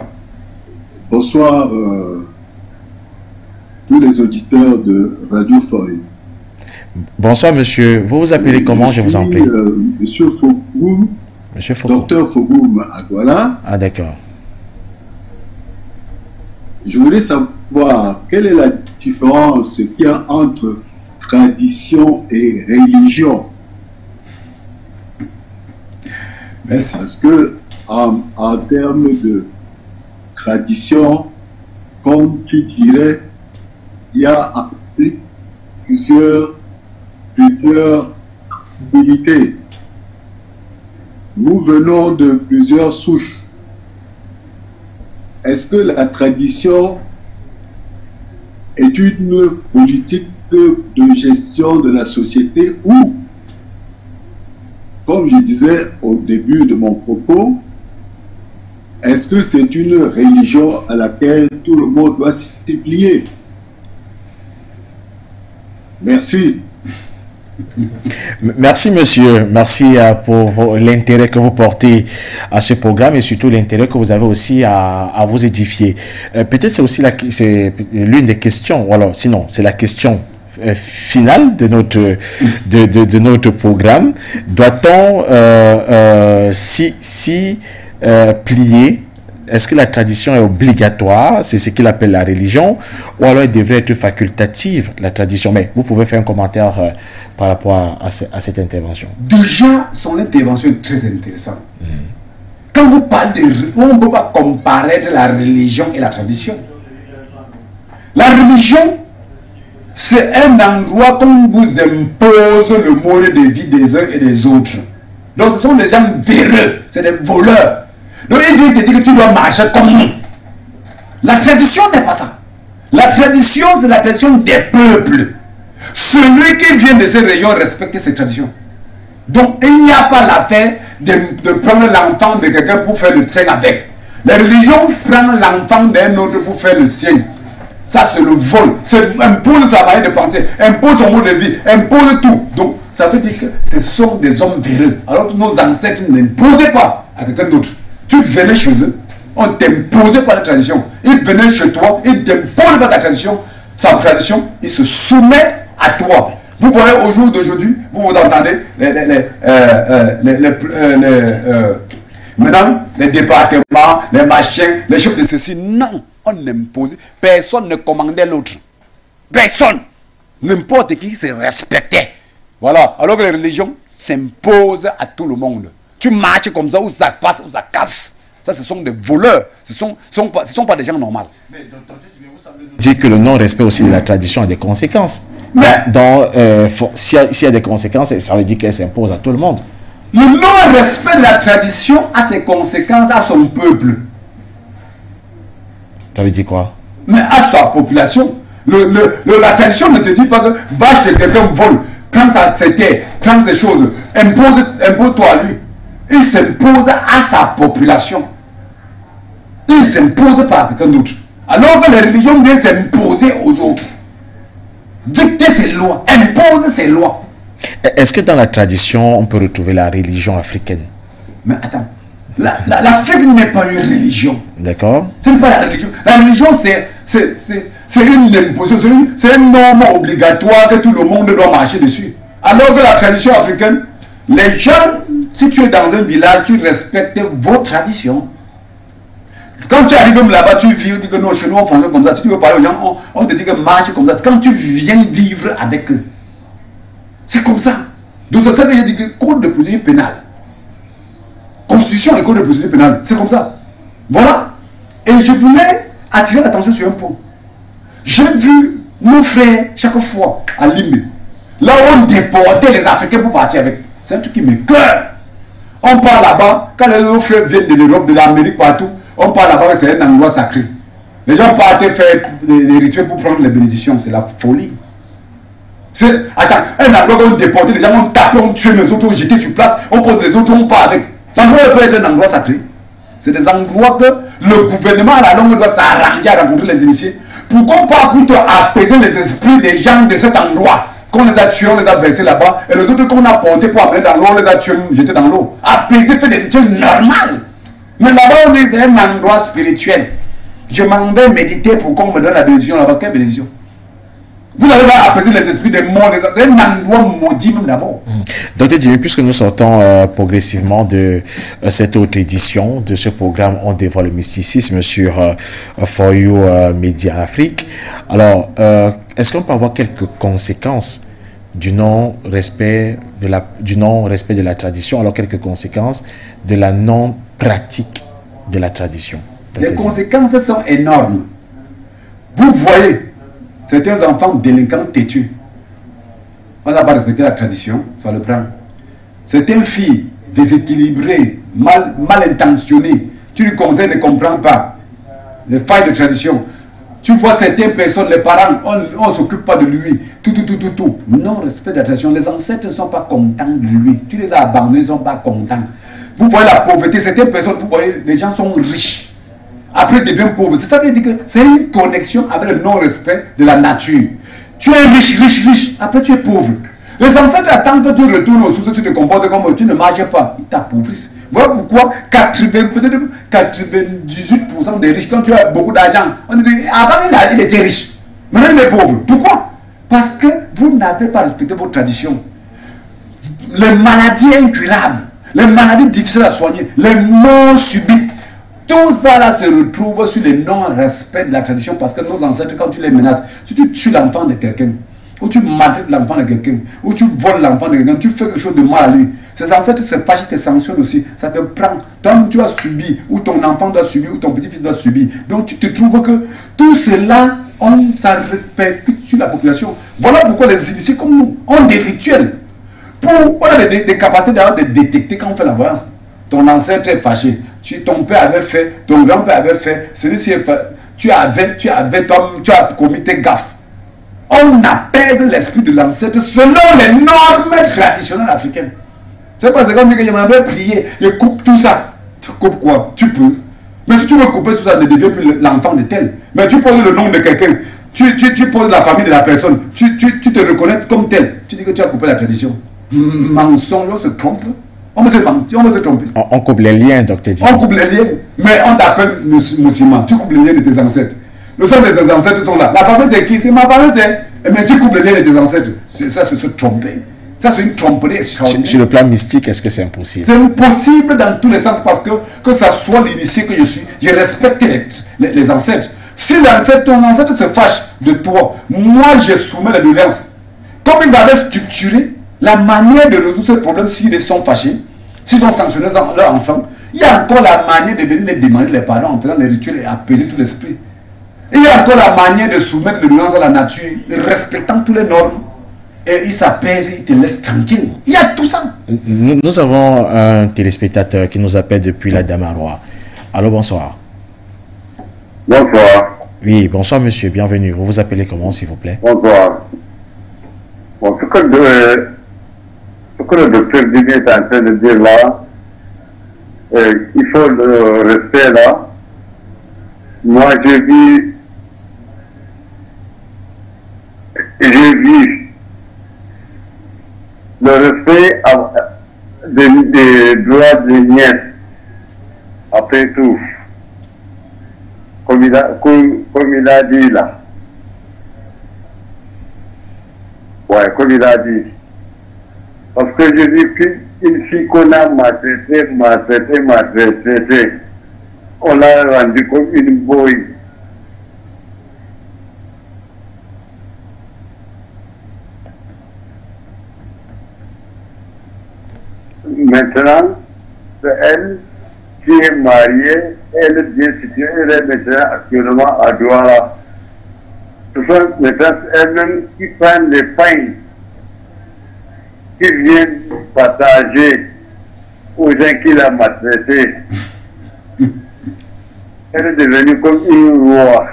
Bonsoir, tous les auditeurs de Radio Foy. Bonsoir, monsieur. Vous vous appelez comment, je vous en prie? Monsieur Fogoum. Monsieur Fogoum. Docteur Fogoum à Douala. Ah, d'accord. Je voulais savoir quelle est la différence qu'il y a entre tradition et religion. Merci. Parce que en termes de tradition, comme tu dirais, il y a plusieurs sensibilités. Nous venons de plusieurs souches. Est-ce que la tradition est une politique de gestion de la société ou, comme je disais au début de mon propos, est-ce que c'est une religion à laquelle tout le monde doit s'y plier? Merci. Merci, monsieur. Merci pour l'intérêt que vous portez à ce programme et surtout l'intérêt que vous avez aussi à vous édifier. Peut-être c'est aussi l'une des questions, ou alors sinon, c'est la question finale de notre programme. Doit-on plier? Est-ce que la tradition est obligatoire? C'est ce qu'il appelle la religion, ou alors elle devrait être facultative, la tradition? Mais vous pouvez faire un commentaire par rapport à cette intervention. Déjà, son intervention est très intéressante. Quand vous parlez on ne peut pas comparer la religion et la tradition. La religion, c'est un endroit qu'on vous impose le mode de vie des uns et des autres. Donc ce sont des gens véreux, c'est des voleurs. Donc il te dit que tu dois marcher comme nous. La tradition n'est pas ça. La tradition, c'est la tradition des peuples. Celui qui vient de ces régions respecte ces traditions. Donc il n'y a pas l'affaire de prendre l'enfant de quelqu'un pour faire le tien avec. La religion prend l'enfant d'un autre pour faire le sien. Ça c'est le vol. C'est impose sa manière de penser, impose son mode de vie, impose tout. Donc ça veut dire que ce sont des hommes véreux. Alors que nos ancêtres n'imposaient pas à quelqu'un d'autre. Tu venais chez eux, on ne t'imposait pas la tradition. Ils venaient chez toi, ils ne t'imposent pas ta tradition. Sa tradition, ils se soumettent à toi. Vous voyez au jour d'aujourd'hui, vous entendez maintenant les départements, les machins, les chefs de ceci. Non, on n'imposait. Personne ne commandait l'autre. Personne. N'importe qui se respectait. Voilà. Alors que les religions s'imposent à tout le monde. Tu marches comme ça, où ça passe, où ça casse. Ça, ce sont des voleurs. Ce sont pas des gens normaux. Dire que le non-respect aussi de la tradition a des conséquences. S'il y a des conséquences, ça veut dire qu'elle s'impose à tout le monde. Le non-respect de la tradition a ses conséquences à son peuple. Ça veut dire quoi? Mais à sa population. La tradition ne te dit pas que va chez quelqu'un, vole, prends sa terre, prends ses choses, impose-toi à lui. Il s'impose à sa population. Il ne s'impose pas à quelqu'un d'autre. Alors que les religions viennent s'imposer aux autres. Dicter ses lois, imposer ses lois. Est-ce que dans la tradition, on peut retrouver la religion africaine? Mais attends, l'Afrique n'est pas une religion. D'accord. Ce n'est pas la religion. La religion, c'est une imposition, c'est une norme obligatoire que tout le monde doit marcher dessus. Alors que la tradition africaine, les gens, si tu es dans un village, tu respectes vos traditions. Quand tu arrives là-bas, tu vis, tu dis que non, chez nous on fonctionne comme ça. Si tu veux parler aux gens, on te dit que marche comme ça. Quand tu viens vivre avec eux, c'est comme ça. Donc c'est ça que j'ai dit que code de procédure pénale, constitution et code de procédure pénale, c'est comme ça. Voilà. Et je voulais attirer l'attention sur un point. J'ai vu nos frères chaque fois à Limbe, là où on déportait les Africains pour partir avec. C'est un truc qui me cœur. On part là-bas, quand les frères viennent de l'Europe, de l'Amérique, partout, on part là-bas, c'est un endroit sacré. Les gens partent faire des rituels pour prendre les bénédictions, c'est la folie. Attends, un endroit où on déportait, les gens ont tapé, on tué les autres, on jeté sur place, on pose les autres, on part avec. L'endroit peut être un endroit sacré. C'est des endroits que le gouvernement à la longue doit s'arranger à rencontrer les initiés. Pourquoi pas plutôt apaiser les esprits des gens de cet endroit? Qu'on les a tués, on les a versés là-bas, et les autres qu'on a portés pour amener dans l'eau, on les a tués, jetés dans l'eau. Apaiser, faire des rituels normaux. Mais là-bas, on dit c'est un endroit spirituel. Je m'en vais méditer pour qu'on me donne la bénédiction là-bas. Quelle bénédiction? Vous n'avez pas apaiser les esprits des morts, c'est un endroit maudit même d'abord. Docteur Djimi, puisque nous sortons progressivement de cette autre édition de ce programme On dévoile le mysticisme sur For You Media Afrique, alors est-ce qu'on peut avoir quelques conséquences du non-respect de la tradition, alors quelques conséquences de la non-pratique de la tradition? Les conséquences sont énormes. Vous voyez, certains enfants délinquants têtus, on n'a pas respecté la tradition, ça le prend. Certaines filles déséquilibrées, mal intentionnées, tu lui conseilles, ne comprend pas. Les failles de tradition. Tu vois certaines personnes, les parents, on ne s'occupe pas de lui. Tout. Non, respect de la tradition. Les ancêtres ne sont pas contents de lui. Tu les as abandonnés, ils ne sont pas contents. Vous voyez la pauvreté, certaines personnes, vous voyez, les gens sont riches. Après, ils deviennent pauvres. C'est ça qui dit que c'est une connexion avec le non-respect de la nature. Tu es riche. Après, tu es pauvre. Les ancêtres attendent que tu retournes aux sources, tu te comportes comme tu ne marches pas. Ils t'appauvrissent. Voilà pourquoi 98% des riches, quand tu as beaucoup d'argent, on dit avant il était riche. Maintenant il est pauvre. Pourquoi? Parce que vous n'avez pas respecté vos traditions. Les maladies incurables, les maladies difficiles à soigner, les morts subites, tout ça là se retrouve sur le non-respect de la tradition parce que nos ancêtres, quand tu les menaces, si tu tues l'enfant de quelqu'un, ou tu maltraites l'enfant de quelqu'un, ou tu voles l'enfant de quelqu'un, tu fais quelque chose de mal à lui, ces ancêtres se fâchent, te sanctionnent aussi, ça te prend. Toi, tu as subi, ou ton enfant doit subir, ou ton petit-fils doit subir. Donc tu te trouves que tout cela, ça répercute sur la population. Voilà pourquoi les initiés comme nous ont des rituels. On a des capacités d'ailleurs de détecter quand on fait la voyance. Ton ancêtre est fâché, ton père avait fait, ton grand-père avait fait, celui-ci est fâché, tu as commis tes gaffes. On apaise l'esprit de l'ancêtre selon les normes traditionnelles africaines. C'est pas comme que je m'avais prié, je coupe tout ça. Tu coupes quoi? Tu peux. Mais si tu veux couper tout ça, ne deviens plus l'enfant de tel. Mais tu poses le nom de quelqu'un, tu poses la famille de la personne, tu te reconnais comme tel. Tu dis que tu as coupé la tradition. Mensonge, on se trompe. On veut se mentir, on veut se tromper. On coupe les liens, docteur Djimi. On coupe les liens, mais on t'appelle musulman. Tu coupes les liens de tes ancêtres. Le sang de tes ancêtres sont là. La famille c'est qui? C'est ma famille, c'est. Mais tu coupes les liens de tes ancêtres. Ça, c'est se tromper. Ça, c'est une tromperie extraordinaire. Sur le plan mystique, est-ce que c'est impossible? C'est impossible dans tous les sens parce que ça soit l'initié que je suis, je respecte les ancêtres. Si ton ancêtre se fâche de toi, moi je soumets la doléance. Comme ils avaient structuré la manière de résoudre ce problème s'ils sont fâchés, s'ils ont sanctionné leurs enfants, il y a encore la manière de venir les demander les pardons en faisant les rituels et apaiser tout l'esprit. Il y a encore la manière de soumettre le nuance à la nature, respectant toutes les normes. Et il s'apaise, il te laisse tranquille. Il y a tout ça. Nous avons un téléspectateur qui nous appelle depuis la Damarois. Allô, bonsoir. Bonsoir. Oui, bonsoir monsieur, bienvenue. Vous vous appelez comment, s'il vous plaît? Bonsoir. Bon, ce que le docteur Djimi est en train de dire là, il faut le respect là. Moi, j'ai vu le respect des droits des nièces, après tout, comme il a dit là. Ouais, comme il a dit. Parce que je dis qu'une fille qu'on a maltraitée, on l'a rendu comme une boue. Maintenant, c'est elle qui est mariée, elle est bien située, elle est maintenant actuellement à Douala. Ce sont maintenant elles-mêmes qui prennent les pains, qui viennent partager aux gens qui l'ont maltraité. Elle est devenue comme une roi.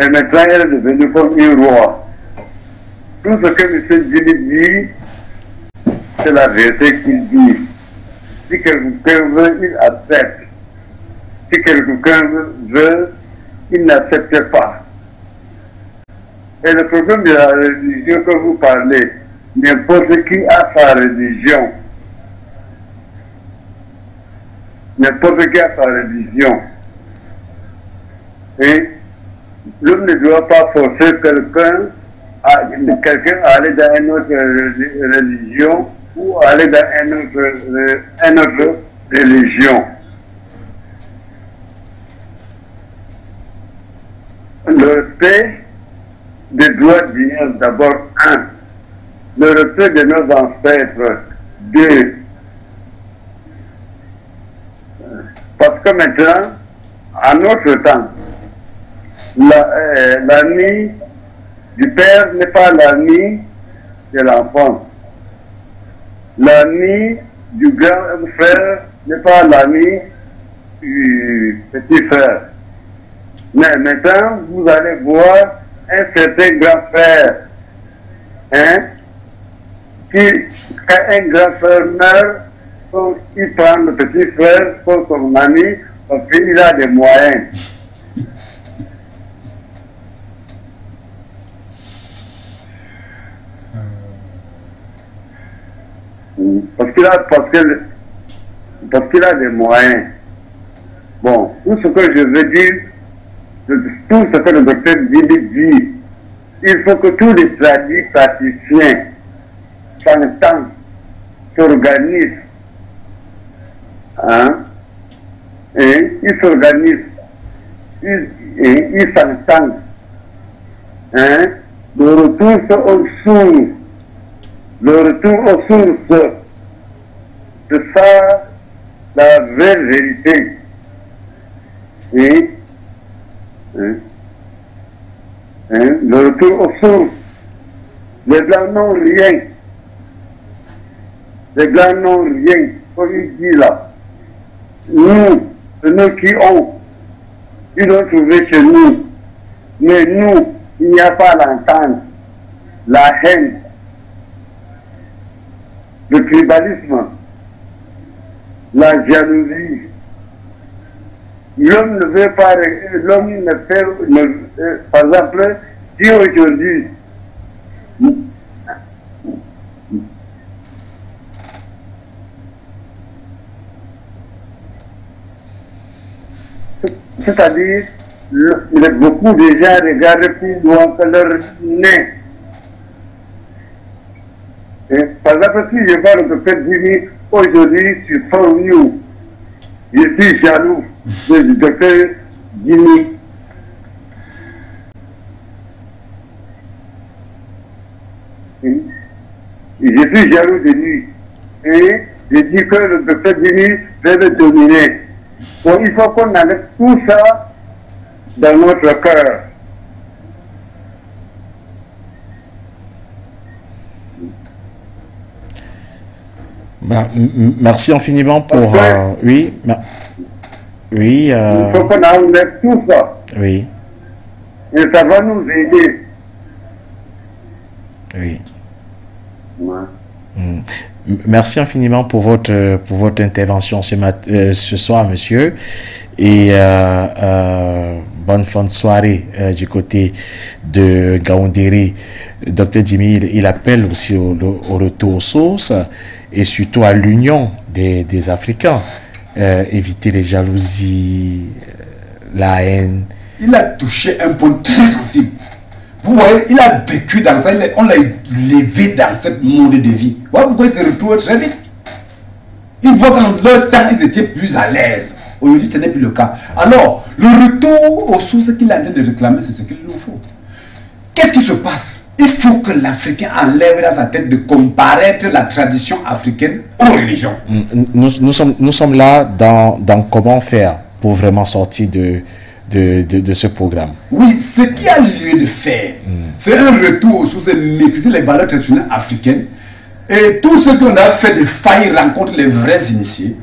Et maintenant, elle est devenue comme une roi. Tout ce que M. Djili dit, c'est la vérité qu'il dit. Si quelqu'un veut, il accepte. Si quelqu'un veut, il n'accepte pas. Et le problème de la religion que vous parlez, n'importe qui a sa religion. N'importe qui a sa religion. Et l'homme ne doit pas forcer quelqu'un à aller dans une autre religion ou aller dans une autre religion. Le respect des droits divins, d'abord, un. Le respect de nos ancêtres, deux. Parce que maintenant, à notre temps, l'ami du père n'est pas l'ami de l'enfant. L'ami du grand frère n'est pas l'ami du petit frère. Mais maintenant, vous allez voir un certain grand frère, hein, quand un grand frère meurt, il prend le petit frère pour son ami parce qu'il a des moyens. Parce qu'il a des moyens. Bon, tout ce que je veux dire, tout ce que le docteur dit, il faut que tous les praticiens s'entendent, s'organisent. Hein? Et ils s'organisent, ils s'entendent. Hein? Le retour aux sources. Le retour aux sources, c'est ça la vraie vérité. Et le retour aux sources. Les blancs n'ont rien. Les blancs n'ont rien. Comme il dit là. Nous, c'est nous qui ont. Ils l'ont trouvé chez nous. Mais nous, il n'y a pas l'entente, la haine, le tribalisme, la jalousie. L'homme ne veut pas, l'homme ne fait, par exemple, si aujourd'hui, c'est-à-dire, beaucoup de gens regardent plus loin que leur nez. Et, par exemple, si je vois le docteur Jimmy aujourd'hui sur For You, je suis jaloux du docteur Jimmy. Je suis jaloux de lui. Et je dis que le docteur Jimmy veut le dominer. Donc il faut qu'on enlève tout ça dans notre cœur. Merci infiniment pour... oui. Oui. Il faut qu'on enlève tout ça. Oui. Et ça va nous aider. Oui. Ouais. Merci infiniment pour votre intervention ce soir, monsieur. Et bonne fin de soirée du côté de Gaoundéré. Dr Jimmy, il appelle aussi au retour aux sources et surtout à l'union des Africains. Éviter les jalousies, la haine. Il a touché un point très sensible. Vous voyez, il a vécu dans ça, on l'a élevé dans ce mode de vie. Voilà pourquoi il se retrouve très vite. Une fois que dans leur temps, ils étaient plus à l'aise. Aujourd'hui, ce n'est plus le cas. Alors, le retour aux sources qu'il est en train de réclamer, c'est ce qu'il nous faut. Qu'est-ce qui se passe? Il faut que l'Africain enlève dans sa tête de comparaître la tradition africaine aux religions. Nous sommes là dans comment faire pour vraiment sortir de ce programme. Oui, ce qui a lieu de faire, c'est un retour aux sources, maîtriser les valeurs traditionnelles africaines. Et tout ce qu'on a fait de failles rencontre les vrais initiés,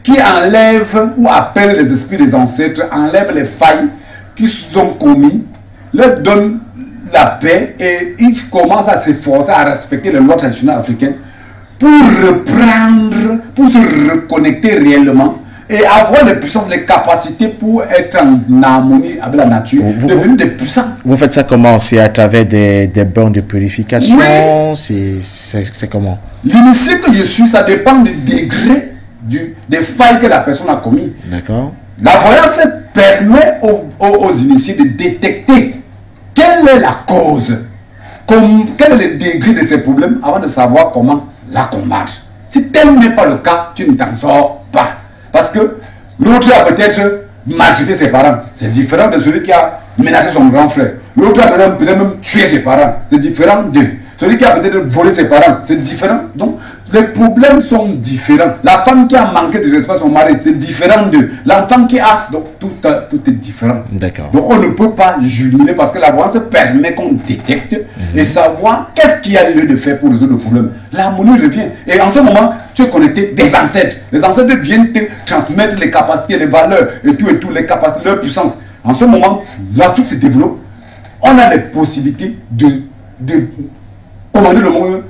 qui enlèvent ou appellent les esprits des ancêtres, enlèvent les failles qui sont commis, leur donnent la paix et ils commencent à s'efforcer à respecter les lois traditionnelles africaines pour reprendre, pour se reconnecter réellement et avoir les puissances, les capacités pour être en harmonie avec la nature, devenir des puissants. Vous faites ça comment? C'est à travers des bains de purification? Oui. C'est comment? L'initié que je suis, ça dépend du degré des failles que la personne a commis. D'accord. La voyance permet aux initiés de détecter quelle est la cause, quel est le degré de ces problèmes avant de savoir comment la combattre. Si tel n'est pas le cas, tu ne t'en sors pas. Parce que l'autre a peut-être maltraité ses parents. C'est différent de celui qui a menacé son grand frère. L'autre a peut-être même tué ses parents. C'est différent de celui qui a peut-être volé ses parents. C'est différent. Donc, les problèmes sont différents. La femme qui a manqué de respect à son mari, c'est différent de l'enfant qui a. Donc, tout est différent. D'accord. Donc, on ne peut pas jumeler parce que la voix permet qu'on détecte et savoir qu'est-ce qu'il y a lieu de faire pour résoudre le problème. L'harmonie revient. Et en ce moment, tu es connecté des ancêtres. Les ancêtres viennent te transmettre les capacités, les valeurs et tout, les capacités, leur puissance. En ce moment, l'Afrique se développe. On a les possibilités de commander le monde,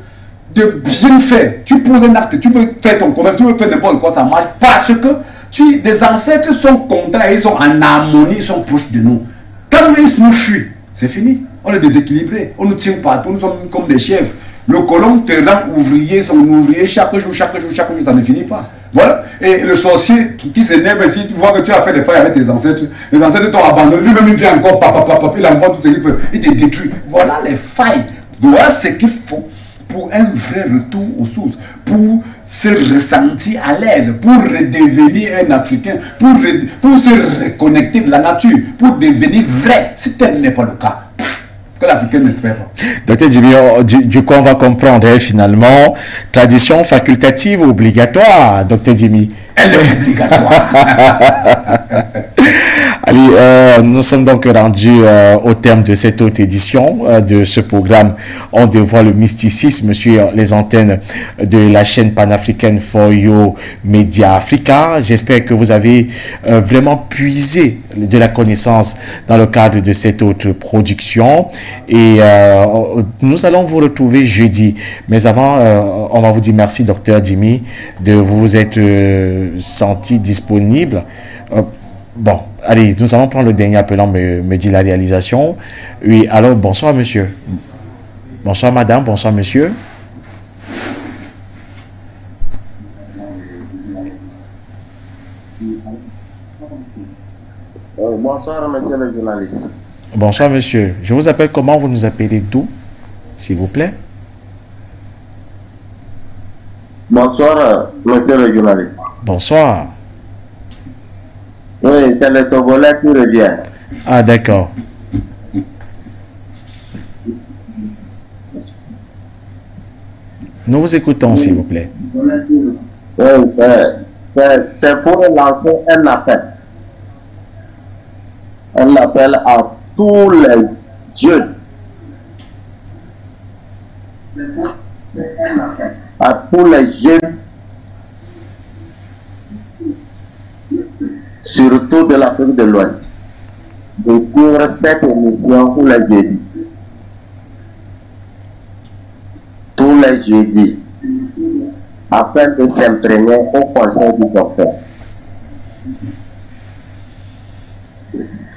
de bien faire. Tu poses un acte, tu veux faire ton commerce, tu veux faire n'importe quoi, ça marche parce que des ancêtres sont contents et ils sont en harmonie, ils sont proches de nous. Quand ils nous fuient, c'est fini. On est déséquilibré, on nous tient partout, nous sommes comme des chefs. Le colon te rend ouvrier, son ouvrier, chaque jour, ça ne finit pas. Voilà. Et le sorcier qui s'énerve, si tu vois que tu as fait des failles avec tes ancêtres, les ancêtres t'ont abandonné, lui-même il vient encore, il envoie tout ce qu'il veut, il te détruit. Voilà les failles. Voilà ce qu'il faut pour un vrai retour aux sources, pour se ressentir à l'aise, pour redevenir un Africain, pour se reconnecter de la nature, pour devenir vrai. Si tel n'est pas le cas, que l'Africain n'espère pas. Docteur Djimi, du coup, on va comprendre finalement, tradition facultative ou obligatoire, Docteur Djimi. Elle est obligatoire. Allez, nous sommes donc rendus au terme de cette autre édition de ce programme. On dévoile le mysticisme sur les antennes de la chaîne panafricaine For You Media Africa. J'espère que vous avez vraiment puisé de la connaissance dans le cadre de cette autre production. Et nous allons vous retrouver jeudi. Mais avant, on va vous dire merci, Docteur Djimi, de vous être senti disponible. Bon, allez, nous allons prendre le dernier appelant, me dit la réalisation. Oui, alors, bonsoir, monsieur. Bonsoir, madame. Bonsoir, monsieur. Bonsoir, monsieur le journaliste. Bonsoir, monsieur. Je vous appelle comment? Vous nous appelez d'où, s'il vous plaît? Bonsoir, monsieur le journaliste. Bonsoir. Oui, c'est le Togolais qui revient. Ah, d'accord. Nous vous écoutons, s'il vous plaît. Oui, c'est pour lancer un appel. Un appel à tous les jeunes. À tous les jeunes, surtout de l'Afrique de l'Ouest, de suivre cette émission tous les jeudis. Tous les jeudis, afin de s'imprégner au conseil du docteur.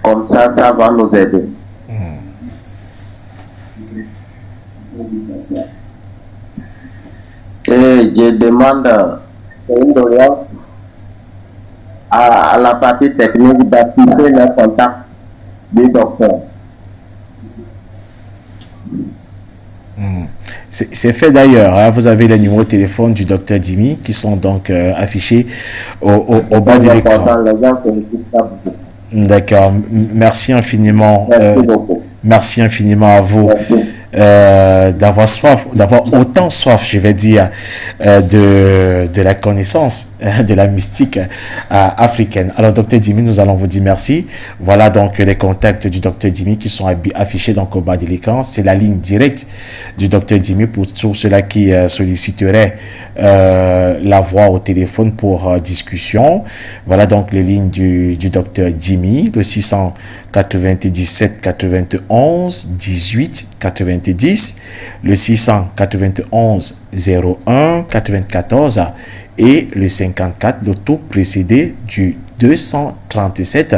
Comme ça va nous aider. Et je demande une doléance à la partie technique d'afficher les contacts du docteur. C'est fait d'ailleurs. Hein. Vous avez les numéros de téléphone du docteur Dimi qui sont donc affichés au bas de l'écran. D'accord. Merci infiniment. Merci infiniment à vous d'avoir soif, d'avoir autant soif, je vais dire, de la connaissance, de la mystique africaine. Alors, docteur Dimi, nous allons vous dire merci. Voilà donc les contacts du docteur Dimi qui sont affichés donc au bas de l'écran. C'est la ligne directe du docteur Dimi pour tous ceux-là qui solliciteraient la voix au téléphone pour discussion. Voilà donc les lignes du docteur Dimi, le 697 91 18 90, le 691 01 94 et le 54, le tout précédé du 237,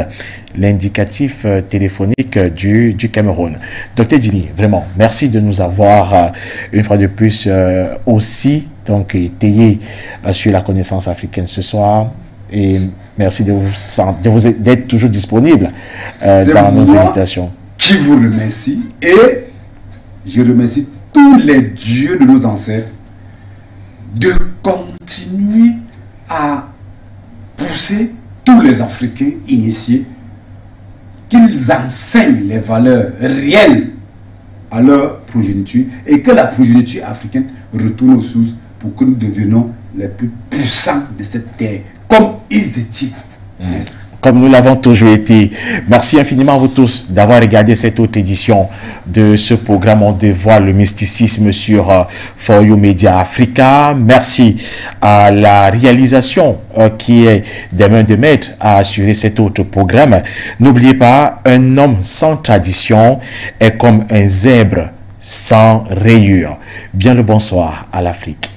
l'indicatif téléphonique du Cameroun. Docteur Dimi, vraiment, merci de nous avoir une fois de plus aussi donc étayé sur la connaissance africaine ce soir. Et merci d'être toujours disponible dans nos invitations. Qui vous remercie, et je remercie tous les dieux de nos ancêtres de continuer à pousser tous les Africains initiés, qu'ils enseignent les valeurs réelles à leur progéniture et que la progéniture africaine retourne aux sources pour que nous devenions les plus puissants de cette terre, comme ils étaient. Comme nous l'avons toujours été. Merci infiniment à vous tous d'avoir regardé cette autre édition de ce programme. On dévoile le mysticisme sur For You Media Africa. Merci à la réalisation qui est des mains de maître à assurer cet autre programme. N'oubliez pas, un homme sans tradition est comme un zèbre sans rayures. Bien le bonsoir à l'Afrique.